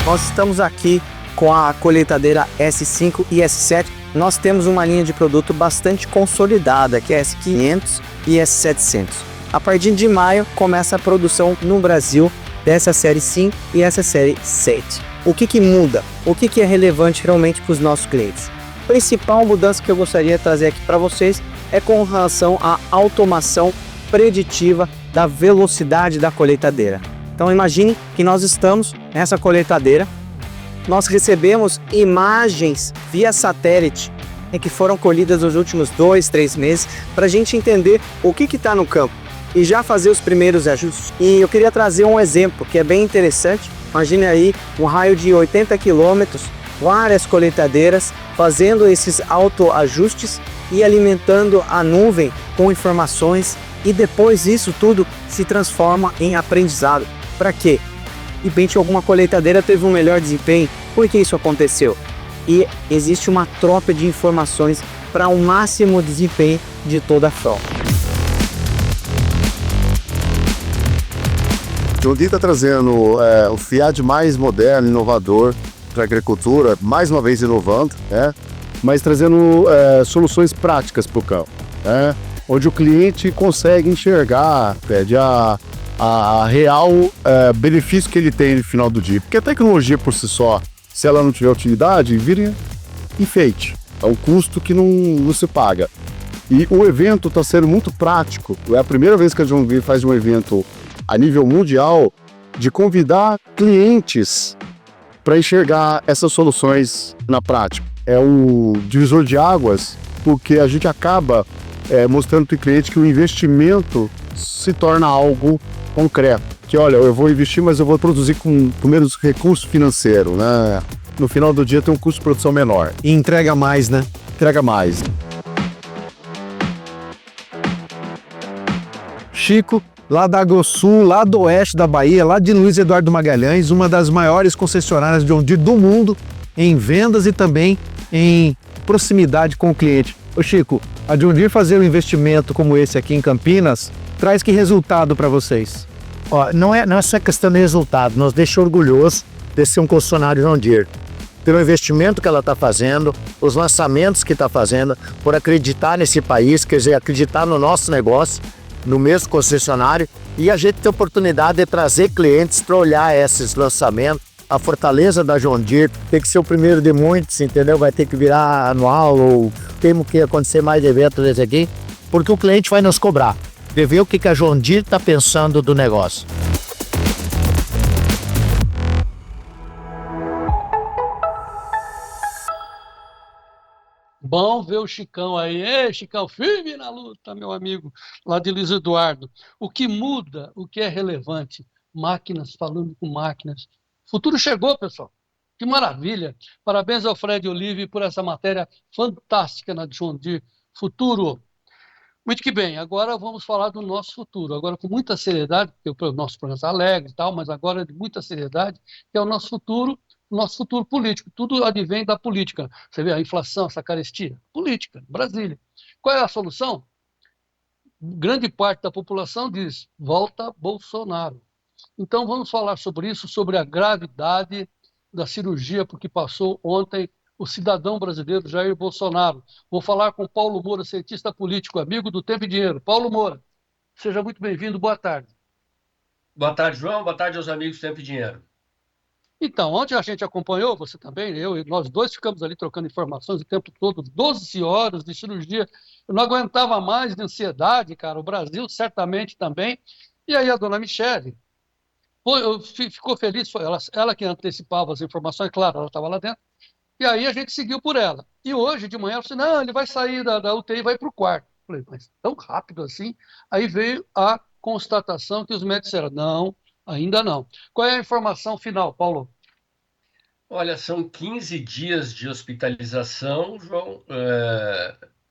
Nós estamos aqui com a colheitadeira S5 e S7. Nós temos uma linha de produto bastante consolidada, que é a S500 e S700. A partir de maio começa a produção no Brasil dessa série 5 e essa série 7. O que muda? O que é relevante realmente para os nossos clientes? A principal mudança que eu gostaria de trazer aqui para vocês é com relação à automação preditiva da velocidade da colheitadeira. Então imagine que nós estamos nessa colheitadeira, nós recebemos imagens via satélite que foram colhidas nos últimos 2, 3 meses para a gente entender o que está no campo e já fazer os primeiros ajustes. E eu queria trazer um exemplo que é bem interessante. Imagine aí um raio de 80 quilômetros, várias colheitadeiras fazendo esses autoajustes e alimentando a nuvem com informações, e depois isso tudo se transforma em aprendizado. Para quê? De repente alguma colheitadeira teve um melhor desempenho. Por que isso aconteceu? E existe uma troca de informações para o máximo desempenho de toda a frota. John Deere está trazendo o FIAD mais moderno, inovador para a agricultura, mais uma vez inovando, mas trazendo soluções práticas para o campo, onde o cliente consegue enxergar a real benefício que ele tem no final do dia. Porque a tecnologia por si só, se ela não tiver utilidade, vira enfeite. É um custo que não se paga. E o evento está sendo muito prático. É a primeira vez que a John Deere faz um evento a nível mundial de convidar clientes para enxergar essas soluções na prática. É um divisor de águas, porque a gente acaba mostrando para o cliente que o investimento se torna algo concreto. Que olha, eu vou investir, mas eu vou produzir com menos recurso financeiro, né? No final do dia tem um custo de produção menor. E entrega mais, né? Entrega mais. Chico, lá da AgroSul, lá do oeste da Bahia, lá de Luiz Eduardo Magalhães, uma das maiores concessionárias de John Deere do mundo, em vendas e também em proximidade com o cliente. Ô Chico, a John Deere fazer um investimento como esse aqui em Campinas, traz que resultado para vocês? Ó, não é só questão de resultado, nos deixa orgulhosos de ser um concessionário John Deere. Pelo investimento que ela está fazendo, os lançamentos que está fazendo, por acreditar nesse país, quer dizer, acreditar no nosso negócio, no mesmo concessionário, e a gente tem a oportunidade de trazer clientes para olhar esses lançamentos. A fortaleza da John Deere tem que ser o primeiro de muitos, entendeu? Vai ter que virar anual ou tem que acontecer mais eventos desse aqui, porque o cliente vai nos cobrar, de ver o que a John Deere está pensando do negócio. Bom ver o Chicão aí. Ei, Chicão, firme na luta, meu amigo, lá de Luiz Eduardo. O que muda, o que é relevante? Máquinas, falando com máquinas. O futuro chegou, pessoal. Que maravilha. Parabéns ao Fred Olive por essa matéria fantástica na John Deere. Futuro. Muito que bem, agora vamos falar do nosso futuro. Agora com muita seriedade, porque o nosso programa está alegre e tal, mas agora de muita seriedade, que é o nosso futuro político. Tudo advém da política. Você vê a inflação, essa carestia. Política, Brasília. Qual é a solução? Grande parte da população diz, volta Bolsonaro. Então vamos falar sobre isso, sobre a gravidade da cirurgia por que passou ontem o cidadão brasileiro Jair Bolsonaro. Vou falar com Paulo Moura, cientista político, amigo do Tempo e Dinheiro. Paulo Moura, seja muito bem-vindo, boa tarde. Boa tarde, João, boa tarde aos amigos do Tempo e Dinheiro. Então, ontem a gente acompanhou, você também, nós dois ficamos ali trocando informações o tempo todo, 12 horas de cirurgia. Eu não aguentava mais de ansiedade, cara, o Brasil certamente também. E aí a dona Michele ficou feliz, foi ela que antecipava as informações, claro, ela estava lá dentro. E aí a gente seguiu por ela. E hoje de manhã ela disse, não, ele vai sair da UTI e vai para o quarto. Falei, mas tão rápido assim? Aí veio a constatação que os médicos disseram, não, ainda não. Qual é a informação final, Paulo? Olha, são 15 dias de hospitalização, João.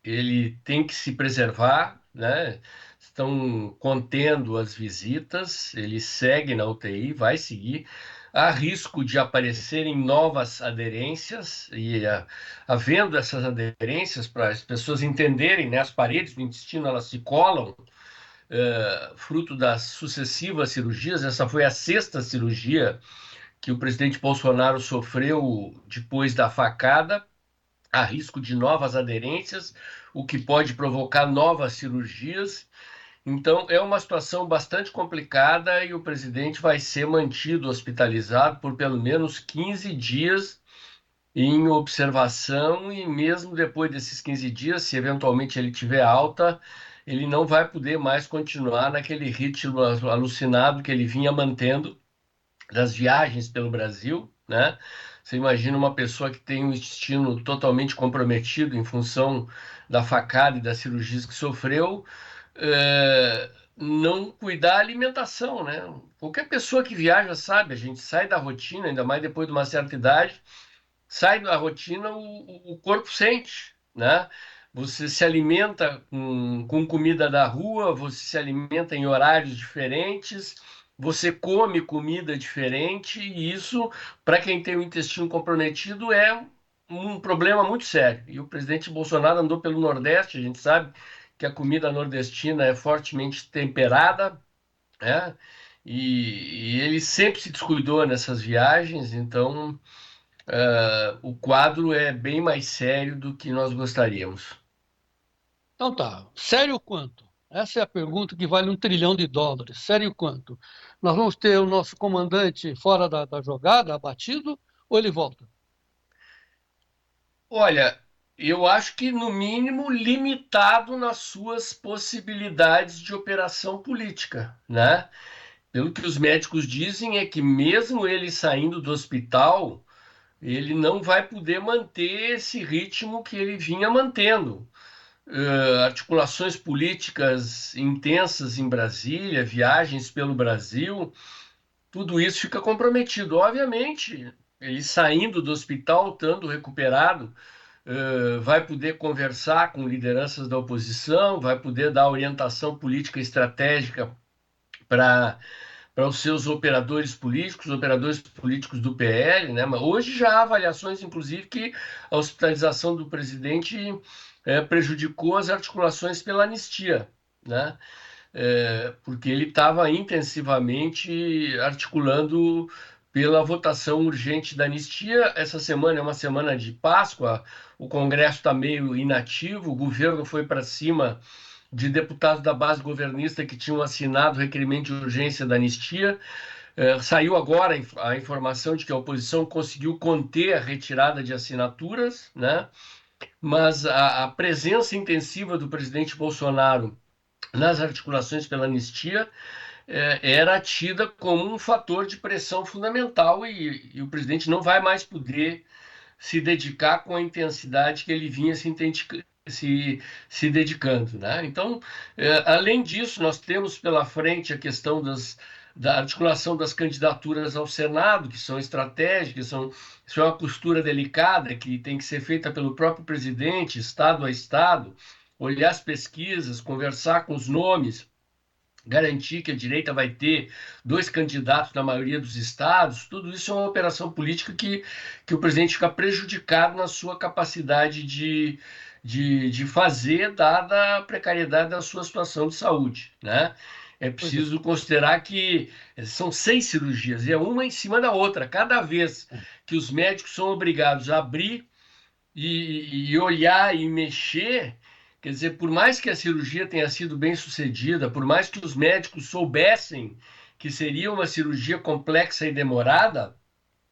Ele tem que se preservar, né? Estão contendo as visitas, ele segue na UTI, vai seguir. Há risco de aparecerem novas aderências, e havendo essas aderências, para as pessoas entenderem, né, as paredes do intestino elas se colam, fruto das sucessivas cirurgias. Essa foi a 6ª cirurgia que o presidente Bolsonaro sofreu depois da facada, há risco de novas aderências, o que pode provocar novas cirurgias. Então, é uma situação bastante complicada e o presidente vai ser mantido hospitalizado por pelo menos 15 dias em observação, e mesmo depois desses 15 dias, se eventualmente ele tiver alta, ele não vai poder mais continuar naquele ritmo alucinado que ele vinha mantendo das viagens pelo Brasil, né? Você imagina uma pessoa que tem um destino totalmente comprometido em função da facada e das cirurgias que sofreu, não cuidar da alimentação, né? Qualquer pessoa que viaja sabe, a gente sai da rotina, ainda mais depois de uma certa idade, sai da rotina, o corpo sente, né? Você se alimenta com comida da rua, você se alimenta em horários diferentes, você come comida diferente, e isso, para quem tem o intestino comprometido, é um problema muito sério. E o presidente Bolsonaro andou pelo Nordeste, a gente sabe que a comida nordestina é fortemente temperada, né? E ele sempre se descuidou nessas viagens, então o quadro é bem mais sério do que nós gostaríamos. Então tá, sério quanto? Essa é a pergunta que vale $1 trilhão. Sério quanto? Nós vamos ter o nosso comandante fora da jogada, abatido, ou ele volta? Olha, eu acho que, no mínimo, limitado nas suas possibilidades de operação política, né? Pelo que os médicos dizem, é que mesmo ele saindo do hospital, ele não vai poder manter esse ritmo que ele vinha mantendo. Articulações políticas intensas em Brasília, viagens pelo Brasil, tudo isso fica comprometido. Obviamente, ele saindo do hospital, estando recuperado, vai poder conversar com lideranças da oposição, vai poder dar orientação política estratégica para os seus operadores políticos do PL, né? Mas hoje já há avaliações, inclusive, que a hospitalização do presidente prejudicou as articulações pela anistia, né? Porque ele estava intensivamente articulando pela votação urgente da anistia. Essa semana é uma semana de Páscoa, o Congresso está meio inativo, o governo foi para cima de deputados da base governista que tinham assinado o requerimento de urgência da anistia. Saiu agora a informação de que a oposição conseguiu conter a retirada de assinaturas, né? Mas a presença intensiva do presidente Bolsonaro nas articulações pela anistia era tida como um fator de pressão fundamental, e o presidente não vai mais poder se dedicar com a intensidade que ele vinha se dedicando, né? Então, além disso, nós temos pela frente a questão da articulação das candidaturas ao Senado, que são estratégicas, isso é uma costura delicada que tem que ser feita pelo próprio presidente, estado a estado, olhar as pesquisas, conversar com os nomes, garantir que a direita vai ter 2 candidatos na maioria dos estados. Tudo isso é uma operação política que o presidente fica prejudicado na sua capacidade de fazer, dada a precariedade da sua situação de saúde, né? É preciso considerar que são 6 cirurgias, e é uma em cima da outra. Cada vez que os médicos são obrigados a abrir e olhar e mexer, quer dizer, por mais que a cirurgia tenha sido bem sucedida, por mais que os médicos soubessem que seria uma cirurgia complexa e demorada,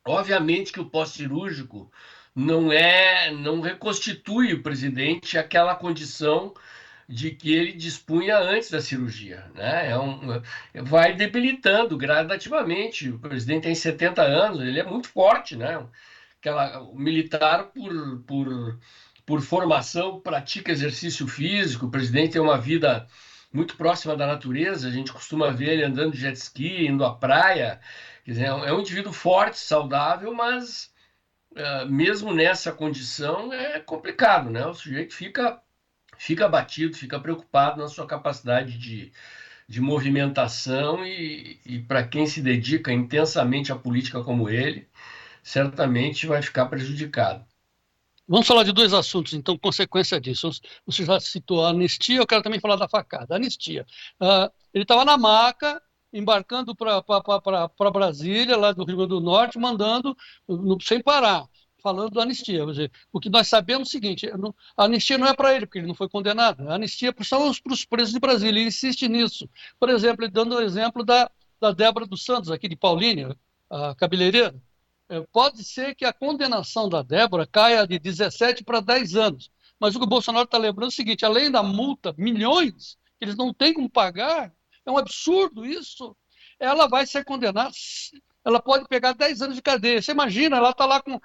obviamente que o pós-cirúrgico não reconstitui o presidente àquela condição de que ele dispunha antes da cirurgia, né? Vai debilitando gradativamente. O presidente tem 70 anos, ele é muito forte, né? O militar, por formação, pratica exercício físico. O presidente tem uma vida muito próxima da natureza, a gente costuma ver ele andando de jet ski, indo à praia. Quer dizer, é um indivíduo forte, saudável, mas mesmo nessa condição é complicado, né? O sujeito fica abatido, fica preocupado na sua capacidade de movimentação, e para quem se dedica intensamente à política como ele, certamente vai ficar prejudicado. Vamos falar de 2 assuntos, então, consequência disso. Você já citou a anistia, eu quero também falar da facada. Anistia. Ele estava na maca, embarcando para Brasília, lá do Rio Grande do Norte, mandando sem parar, falando da anistia. Quer dizer, o que nós sabemos é o seguinte: a anistia não é para ele, porque ele não foi condenado. A anistia são para os presos de Brasília. Ele insiste nisso. Por exemplo, dando o exemplo da Débora dos Santos, aqui de Paulínia, a cabeleireira. Pode ser que a condenação da Débora caia de 17 para 10 anos. Mas o que o Bolsonaro está lembrando é o seguinte: além da multa, milhões, que eles não têm como pagar, é um absurdo isso. Ela vai ser condenada, ela pode pegar 10 anos de cadeia. Você imagina, ela está lá com.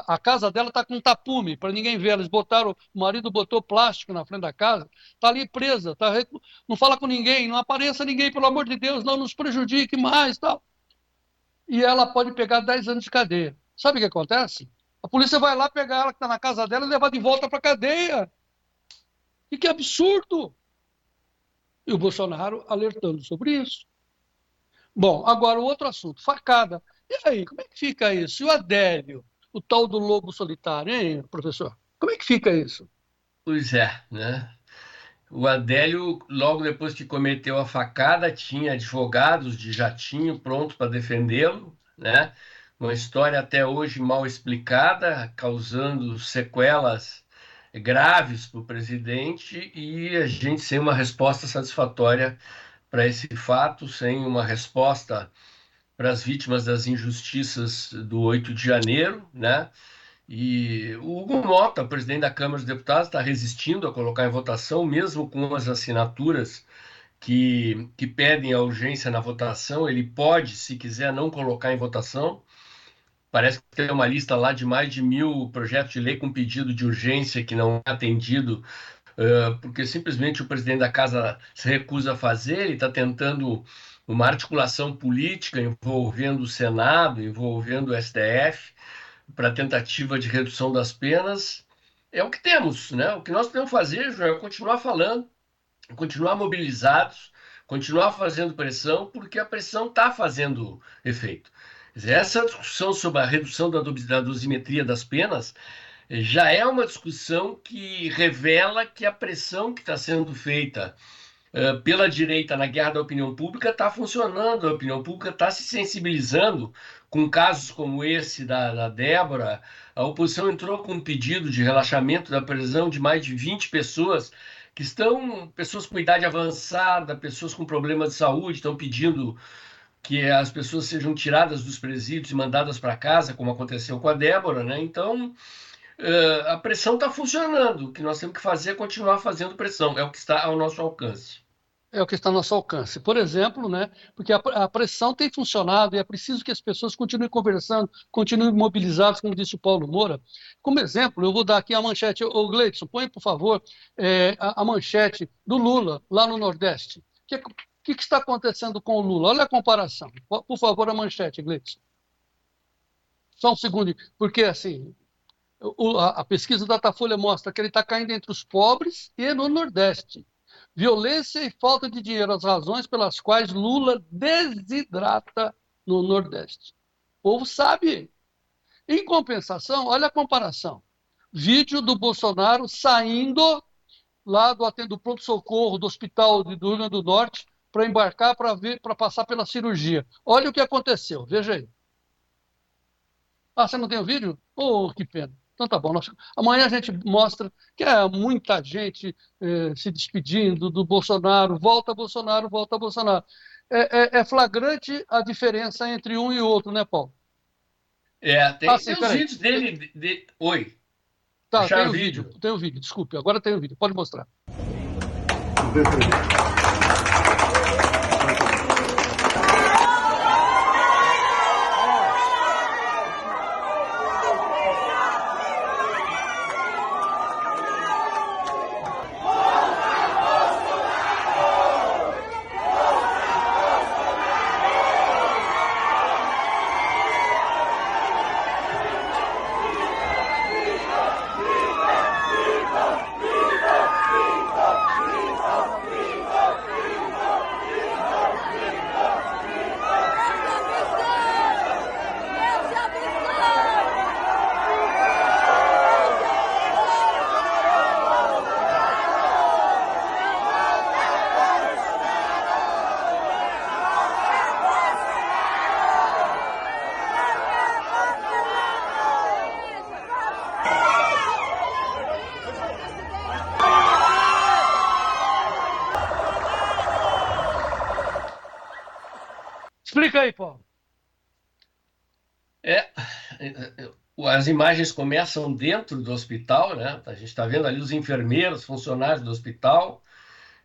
A casa dela está com um tapume, para ninguém ver. Eles botaram, o marido botou plástico na frente da casa, está ali presa, não fala com ninguém, não apareça ninguém, pelo amor de Deus, não nos prejudique mais, tal. E ela pode pegar 10 anos de cadeia. Sabe o que acontece? A polícia vai lá pegar ela que está na casa dela e levar de volta para a cadeia. E que absurdo! E o Bolsonaro alertando sobre isso. Bom, agora o outro assunto, facada. E aí, como é que fica isso? E o Adélio, o tal do lobo solitário, hein, professor? Como é que fica isso? Pois é, né? O Adélio, logo depois que cometeu a facada, tinha advogados de jatinho pronto para defendê-lo, né? Uma história até hoje mal explicada, causando sequelas graves para o presidente, e a gente sem uma resposta satisfatória para esse fato, sem uma resposta para as vítimas das injustiças do 8 de janeiro, né? E o Hugo Mota, presidente da Câmara dos Deputados, está resistindo a colocar em votação, mesmo com as assinaturas que pedem a urgência na votação. Ele pode, se quiser, não colocar em votação. Parece que tem uma lista lá de mais de 1.000 projetos de lei com pedido de urgência que não é atendido, porque simplesmente o presidente da casa se recusa a fazer. Ele está tentando uma articulação política envolvendo o Senado, envolvendo o STF, para tentativa de redução das penas. É o que temos, né? O que nós podemos fazer, João, é continuar falando, continuar mobilizados, continuar fazendo pressão, porque a pressão está fazendo efeito. Essa discussão sobre a redução da dosimetria das penas já é uma discussão que revela que a pressão que está sendo feita pela direita na guerra da opinião pública está funcionando. A opinião pública está se sensibilizando com casos como esse da Débora. A oposição entrou com um pedido de relaxamento da prisão de mais de 20 pessoas, que estão, pessoas com idade avançada, pessoas com problemas de saúde, estão pedindo que as pessoas sejam tiradas dos presídios e mandadas para casa, como aconteceu com a Débora, né? Então, a pressão está funcionando. O que nós temos que fazer é continuar fazendo pressão. É o que está ao nosso alcance. É o que está ao nosso alcance. Por exemplo, né, porque a pressão tem funcionado e é preciso que as pessoas continuem conversando, continuem mobilizadas, como disse o Paulo Moura. Como exemplo, eu vou dar aqui a manchete. Ô, Gleidson, põe, por favor, a manchete do Lula, lá no Nordeste. O que está acontecendo com o Lula? Olha a comparação. Por favor, a manchete, Gleidson. Só um segundo, porque assim, a pesquisa da Datafolha mostra que ele está caindo entre os pobres e no Nordeste. Violência e falta de dinheiro, as razões pelas quais Lula desidrata no Nordeste. O povo sabe. Em compensação, olha a comparação. Vídeo do Bolsonaro saindo lá do pronto-socorro do hospital do Rio Grande do Norte para embarcar para passar pela cirurgia. Olha o que aconteceu, veja aí. Ah, você não tem o vídeo? Oh, que pena. Então tá bom. Amanhã a gente mostra que é muita gente se despedindo do Bolsonaro. Volta Bolsonaro, volta Bolsonaro. É flagrante a diferença entre um e o outro, né, Paulo? Tem os vídeos dele. Oi. Tá, tem o vídeo, desculpe. Agora tem o vídeo. Pode mostrar. Explica aí, Paulo. As imagens começam dentro do hospital, né? A gente está vendo ali os enfermeiros, funcionários do hospital.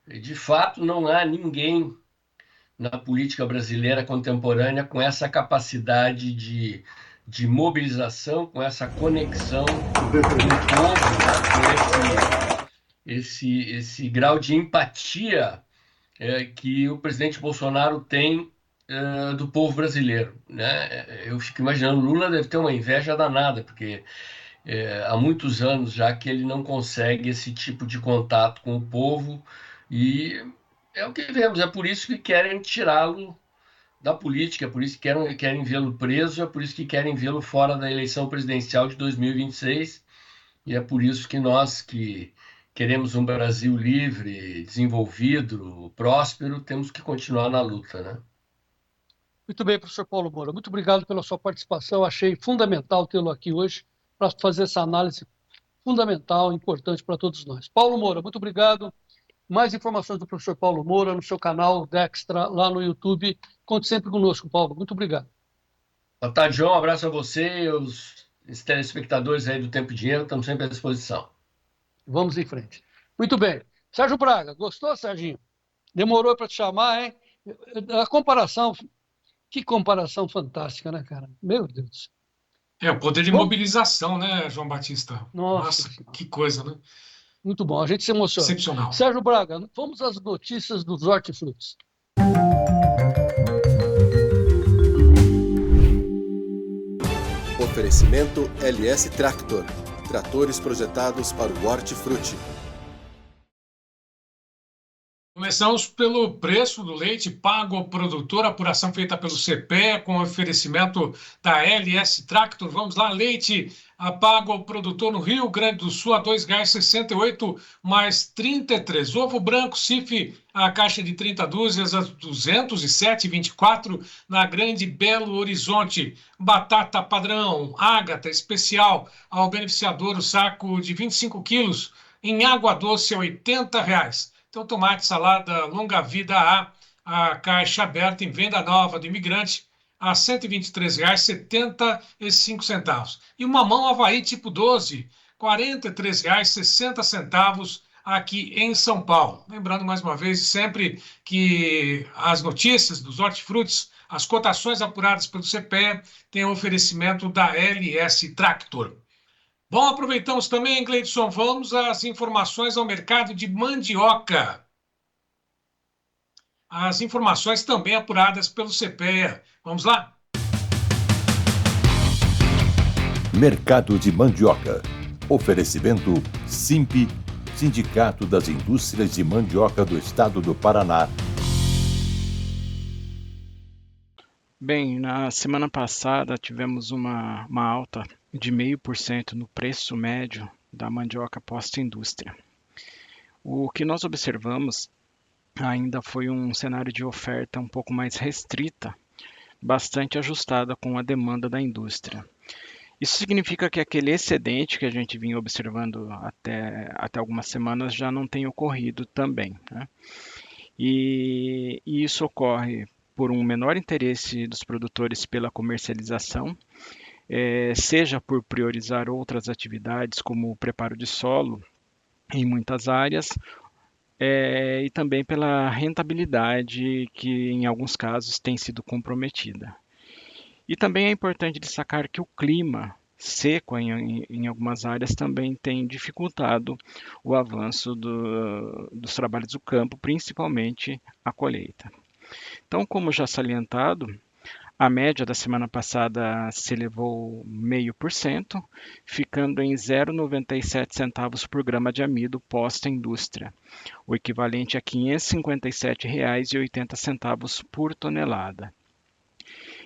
E, de fato, não há ninguém na política brasileira contemporânea com essa capacidade de mobilização, com essa conexão com o povo, né? Com esse grau de empatia que o presidente Bolsonaro tem do povo brasileiro, né? Eu fico imaginando, Lula deve ter uma inveja danada, porque há muitos anos já que ele não consegue esse tipo de contato com o povo, e é o que vemos, é por isso que querem tirá-lo da política, é por isso que querem vê-lo preso, é por isso que querem vê-lo fora da eleição presidencial de 2026, e é por isso que nós que queremos um Brasil livre, desenvolvido, próspero, temos que continuar na luta, né? Muito bem, professor Paulo Moura. Muito obrigado pela sua participação. Achei fundamental tê-lo aqui hoje para fazer essa análise fundamental, importante para todos nós. Paulo Moura, muito obrigado. Mais informações do professor Paulo Moura no seu canal Dextra, lá no YouTube. Conte sempre conosco, Paulo. Muito obrigado. Boa tarde, João. Um abraço a você e os telespectadores aí do Tempo e Dinheiro. Estamos sempre à disposição. Vamos em frente. Muito bem. Sérgio Braga, gostou, Serginho? Demorou para te chamar, hein? A comparação, que comparação fantástica, né, cara? Meu Deus. O poder de mobilização, né, João Batista? Nossa, que coisa, né? Muito bom, a gente se emociona. Excepcional. Sérgio Braga, vamos às notícias dos hortifrutis. Oferecimento LS Tractor. Tratores projetados para o hortifruti. Começamos pelo preço do leite pago ao produtor, apuração feita pelo CPE com oferecimento da LS Tractor. Vamos lá, leite pago ao produtor no Rio Grande do Sul a R$ 2,68 mais 33. Ovo branco CIF, a caixa de 30 dúzias a R$ 207,24 na Grande Belo Horizonte. Batata padrão, Ágata especial ao beneficiador, o saco de 25 quilos em água doce a R$ 80. Então, tomate, salada, longa vida a caixa aberta em venda nova do imigrante a R$ 123,75. E o mamão Havaí tipo 12, R$ 43,60 aqui em São Paulo. Lembrando mais uma vez, sempre que as notícias dos hortifrutis, as cotações apuradas pelo CPE, têm oferecimento da LS Tractor. Bom, aproveitamos também, Gleidson, vamos às informações ao mercado de mandioca. As informações também apuradas pelo CPE. Vamos lá? Mercado de mandioca. Oferecimento SIMP, Sindicato das Indústrias de Mandioca do Estado do Paraná. Bem, na semana passada tivemos uma alta de 0,5% no preço médio da mandioca pós-indústria. O que nós observamos ainda foi um cenário de oferta um pouco mais restrita, bastante ajustada com a demanda da indústria. Isso significa que aquele excedente que a gente vinha observando até algumas semanas já não tem ocorrido também, né? E isso ocorre por um menor interesse dos produtores pela comercialização, seja por priorizar outras atividades como o preparo de solo em muitas áreas, e também pela rentabilidade que em alguns casos tem sido comprometida. E também é importante destacar que o clima seco em algumas áreas também tem dificultado o avanço dos trabalhos do campo, principalmente a colheita. Então, como já salientado, a média da semana passada se elevou 0,5%, ficando em 0,97 centavos por grama de amido pós-indústria, o equivalente a R$ 557,80 por tonelada.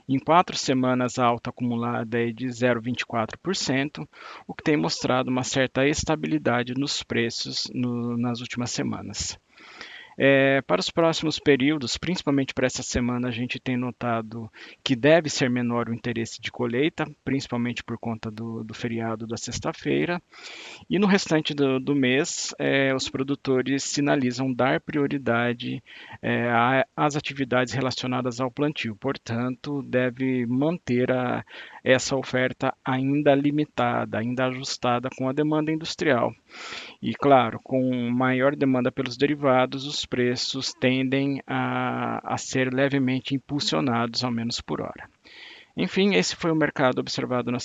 Em 4 semanas, a alta acumulada é de 0,24%, o que tem mostrado uma certa estabilidade nos preços nas últimas semanas. Para os próximos períodos, principalmente para essa semana, a gente tem notado que deve ser menor o interesse de colheita, principalmente por conta do feriado da sexta-feira. E no restante do mês, os produtores sinalizam dar prioridade às atividades relacionadas ao plantio. Portanto, deve manter essa oferta ainda limitada, ainda ajustada com a demanda industrial. E, claro, com maior demanda pelos derivados, os preços tendem a ser levemente impulsionados, ao menos por hora. Enfim, esse foi o mercado observado na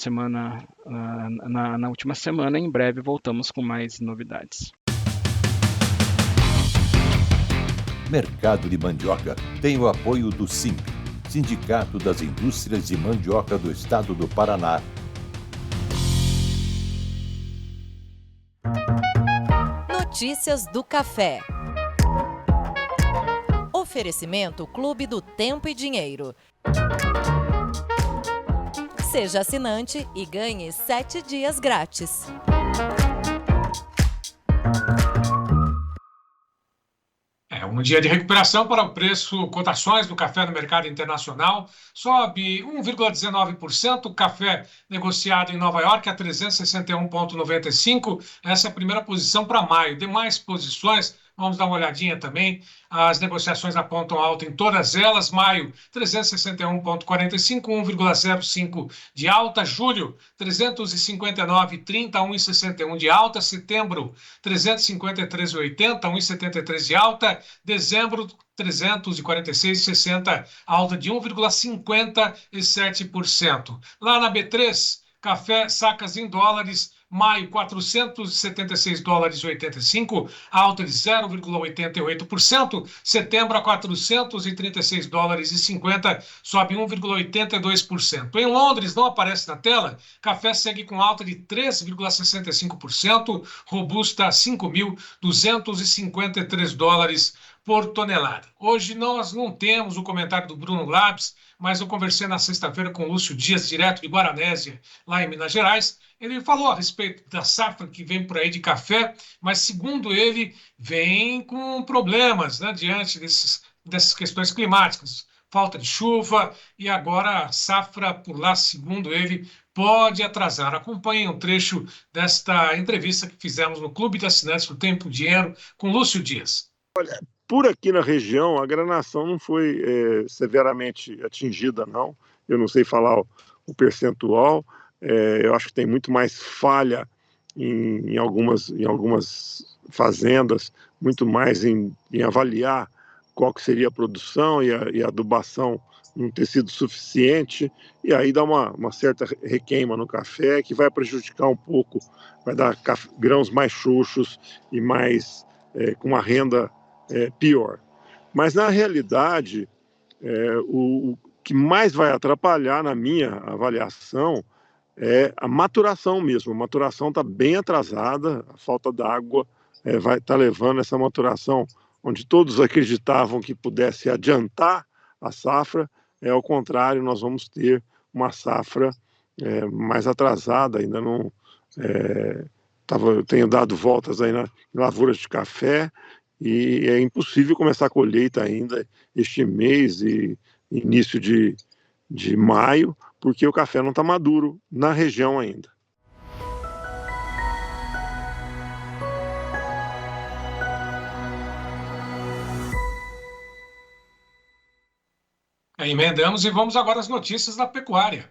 última semana. Em breve voltamos com mais novidades. Mercado de Mandioca tem o apoio do SIMP, Sindicato das Indústrias de Mandioca do Estado do Paraná. Notícias do Café. Oferecimento Clube do Tempo e Dinheiro. Seja assinante e ganhe 7 dias grátis. Um dia de recuperação para o preço, cotações do café no mercado internacional, sobe 1,19%, café negociado em Nova York a 361,95, essa é a primeira posição para maio. Demais posições, vamos dar uma olhadinha também, as negociações apontam alta em todas elas, maio 361,45, 1,05 de alta, julho 359,30, 1,61 de alta, setembro 353,80, 1,73 de alta, dezembro 346,60, alta de 1,57%. Lá na B3, café sacas em dólares, maio, $476,85, alta de 0,88%. Setembro, a $436,50, sobe 1,82%. Em Londres, não aparece na tela, café segue com alta de 3,65%, robusta a $5.253 por tonelada. Hoje nós não temos o comentário do Bruno Labs, mas eu conversei na sexta-feira com o Lúcio Dias, direto de Guaranésia, lá em Minas Gerais. Ele falou a respeito da safra que vem por aí de café, mas, segundo ele, vem com problemas, né, diante dessas questões climáticas. Falta de chuva e agora a safra por lá, segundo ele, pode atrasar. Acompanhem um trecho desta entrevista que fizemos no Clube de Assinantes do Tempo e Dinheiro com Lúcio Dias. Olha, por aqui na região, a granação não foi severamente atingida, não. Eu não sei falar o percentual. Eu acho que tem muito mais falha em algumas fazendas, muito mais em avaliar qual que seria a produção e a adubação não ter sido suficiente, e aí dá uma certa requeima no café, que vai prejudicar um pouco, vai dar grãos mais xoxos e mais com uma renda pior. Mas, na realidade, o que mais vai atrapalhar, na minha avaliação, é a maturação mesmo. A maturação está bem atrasada, a falta d'água vai estar levando essa maturação, onde todos acreditavam que pudesse adiantar a safra, ao contrário, nós vamos ter uma safra mais atrasada, ainda não... eu tenho dado voltas aí em lavouras de café, e é impossível começar a colheita ainda este mês e início de maio, porque o café não está maduro na região ainda. Emendamos e vamos agora às notícias da pecuária.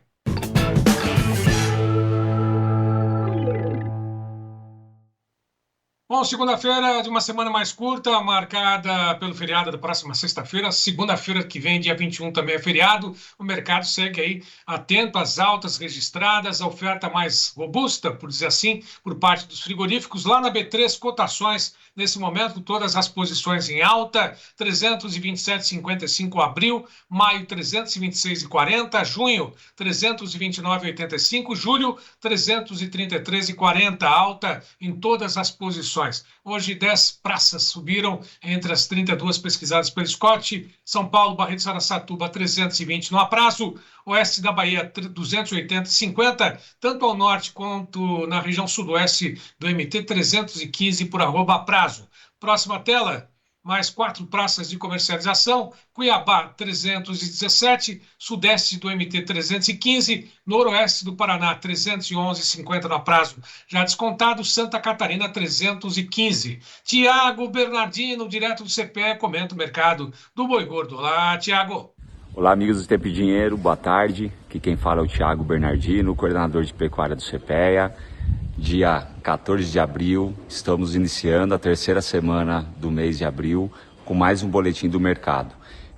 Bom, segunda-feira de uma semana mais curta, marcada pelo feriado da próxima sexta-feira. Segunda-feira que vem, dia 21, também é feriado. O mercado segue aí atento às altas registradas, a oferta mais robusta, por dizer assim, por parte dos frigoríficos. Lá na B3, cotações nesse momento, todas as posições em alta, 327,55 abril, maio 326,40, junho 329,85, julho 333,40, alta em todas as posições. Hoje 10 praças subiram entre as 32 pesquisadas pelo Scott, São Paulo, Barreto, Araçatuba 320 no aprazo, oeste da Bahia 280,50, tanto ao norte quanto na região sudoeste do MT 315 por @aprazo. Próxima tela, mais 4 praças de comercialização, Cuiabá 317, Sudeste do MT 315, Noroeste do Paraná 311,50 no prazo já descontado, Santa Catarina 315. Tiago Bernardino, direto do CPE, comenta o mercado do boi gordo. Olá, Tiago. Olá, amigos do Tempo e Dinheiro, boa tarde. Aqui quem fala é o Tiago Bernardino, coordenador de pecuária do CPEA. Dia 14 de abril, estamos iniciando a terceira semana do mês de abril com mais um boletim do mercado.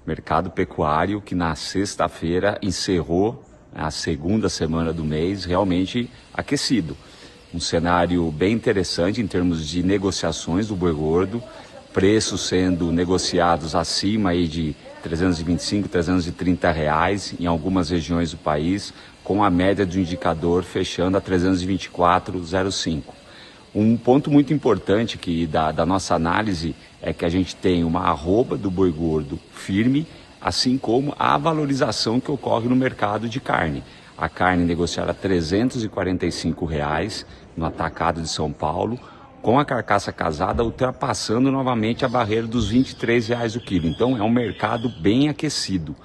Mercado pecuário que na sexta-feira encerrou a segunda semana do mês realmente aquecido. Um cenário bem interessante em termos de negociações do boi gordo, preços sendo negociados acima aí de R$325, R$330 em algumas regiões do país, com a média do indicador fechando a 324,05. Um ponto muito importante que da nossa análise é que a gente tem uma arroba do boi gordo firme, assim como a valorização que ocorre no mercado de carne. A carne negociada a R$345 no atacado de São Paulo, com a carcaça casada ultrapassando novamente a barreira dos R$23 o quilo. Então é um mercado bem aquecido.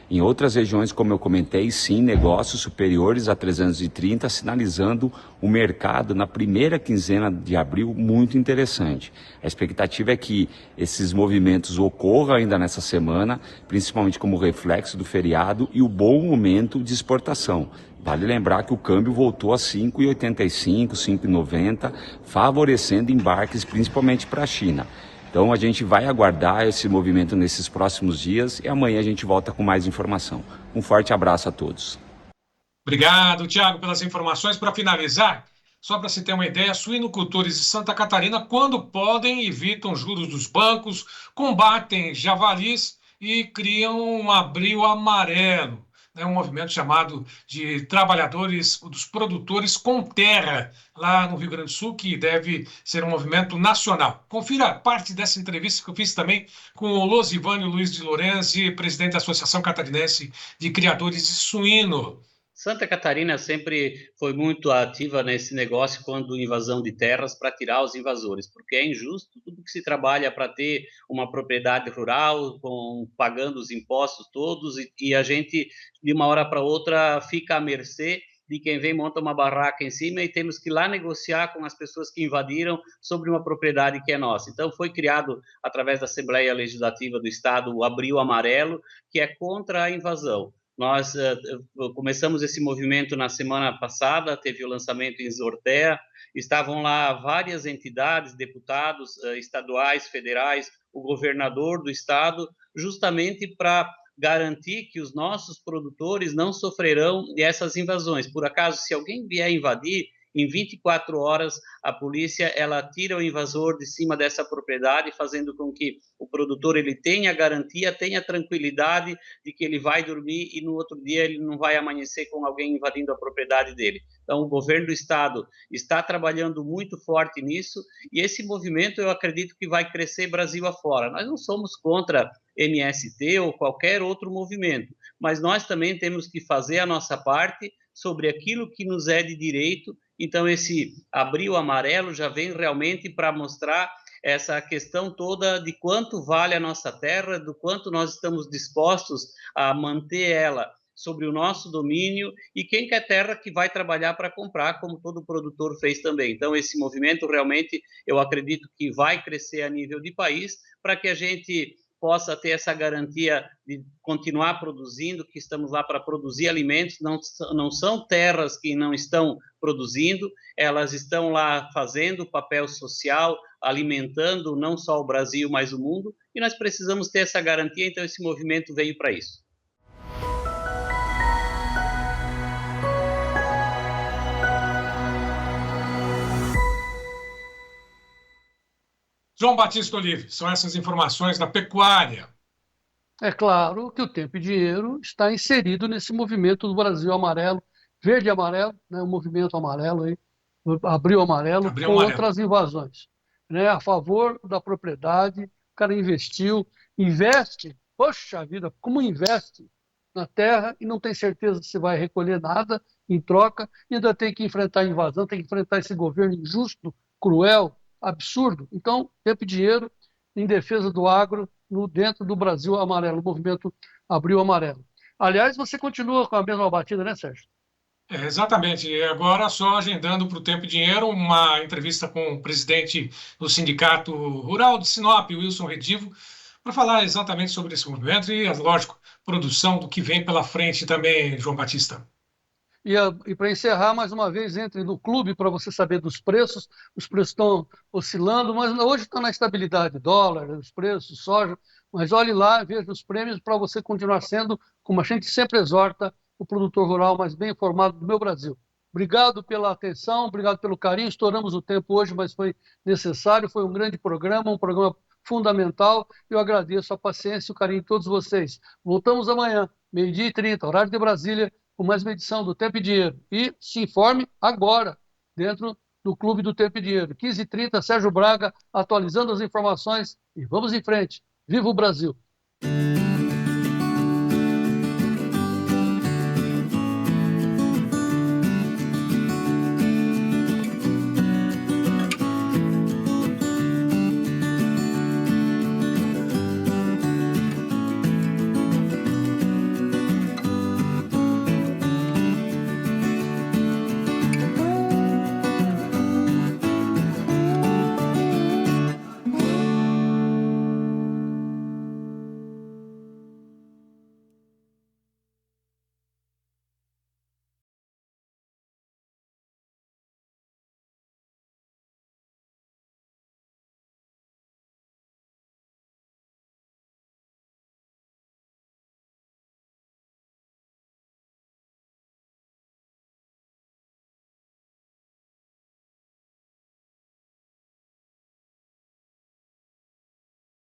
Em outras regiões, como eu comentei, sim, negócios superiores a 330, sinalizando o mercado na primeira quinzena de abril muito interessante. A expectativa é que esses movimentos ocorram ainda nessa semana, principalmente como reflexo do feriado e o bom momento de exportação. Vale lembrar que o câmbio voltou a 5,85, 5,90, favorecendo embarques principalmente para a China. Então a gente vai aguardar esse movimento nesses próximos dias e amanhã a gente volta com mais informação. Um forte abraço a todos. Obrigado, Tiago, pelas informações. Para finalizar, só para se ter uma ideia, suinocultores de Santa Catarina, quando podem, evitam juros dos bancos, combatem javalis e criam um abril amarelo. É um movimento chamado de trabalhadores, dos produtores com terra, lá no Rio Grande do Sul, que deve ser um movimento nacional. Confira parte dessa entrevista que eu fiz também com o Losivânio Luiz de Lorenzi, presidente da Associação Catarinense de Criadores de Suíno. Santa Catarina sempre foi muito ativa nesse negócio quando invasão de terras para tirar os invasores, porque é injusto tudo que se trabalha para ter uma propriedade rural, pagando os impostos todos, e a gente, de uma hora para outra, fica à mercê de quem vem, monta uma barraca em cima e temos que ir lá negociar com as pessoas que invadiram sobre uma propriedade que é nossa. Então, foi criado, através da Assembleia Legislativa do Estado, o Abril Amarelo, que é contra a invasão. Nós começamos esse movimento na semana passada, teve o lançamento em Zortea, estavam lá várias entidades, deputados estaduais, federais, o governador do estado, justamente para garantir que os nossos produtores não sofrerão essas invasões. Por acaso, se alguém vier invadir, em 24 horas, a polícia ela tira o invasor de cima dessa propriedade, fazendo com que o produtor ele tenha garantia, tenha tranquilidade de que ele vai dormir e no outro dia ele não vai amanhecer com alguém invadindo a propriedade dele. Então, o governo do estado está trabalhando muito forte nisso e esse movimento eu acredito que vai crescer Brasil afora. Nós não somos contra MST ou qualquer outro movimento, mas nós também temos que fazer a nossa parte sobre aquilo que nos é de direito. Então, esse Abril Amarelo já vem realmente para mostrar essa questão toda de quanto vale a nossa terra, do quanto nós estamos dispostos a manter ela sobre o nosso domínio, e quem quer terra que vai trabalhar para comprar, como todo produtor fez também. Então, esse movimento realmente, eu acredito que vai crescer a nível de país, para que a gente possa ter essa garantia de continuar produzindo, que estamos lá para produzir alimentos, não são terras que não estão produzindo, elas estão lá fazendo papel social, alimentando não só o Brasil, mas o mundo, e nós precisamos ter essa garantia, então esse movimento veio para isso. João Batista Olive, são essas informações da pecuária. É claro que o Tempo e Dinheiro está inserido nesse movimento do Brasil Amarelo, verde e amarelo, né, o movimento amarelo aí, Abril Amarelo, contra as invasões, né, a favor da propriedade. O cara investiu, investe, poxa vida, como investe na terra e não tem certeza se vai recolher nada em troca, e ainda tem que enfrentar a invasão, tem que enfrentar esse governo injusto, cruel, absurdo. Então, Tempo e Dinheiro em defesa do agro dentro do Brasil Amarelo, o movimento Abril Amarelo. Aliás, você continua com a mesma batida, né, Sérgio? Exatamente. E agora só agendando para o Tempo e Dinheiro uma entrevista com o presidente do Sindicato Rural de Sinop, Wilson Redivo, para falar exatamente sobre esse movimento e, lógico, produção do que vem pela frente também, João Batista. E para encerrar, mais uma vez, entre no clube para você saber dos preços. Os preços estão oscilando, mas hoje está na estabilidade, dólar, os preços, soja. Mas olhe lá, veja os prêmios para você continuar sendo, como a gente sempre exorta, o produtor rural mais bem informado do meu Brasil. Obrigado pela atenção, obrigado pelo carinho. Estouramos o tempo hoje, mas foi necessário, foi um grande programa, um programa fundamental. Eu agradeço a paciência e o carinho de todos vocês. Voltamos amanhã, 12h30, horário de Brasília, com mais uma edição do Tempo e Dinheiro. E se informe agora, dentro do Clube do Tempo e Dinheiro. 15h30, Sérgio Braga atualizando as informações e vamos em frente. Viva o Brasil!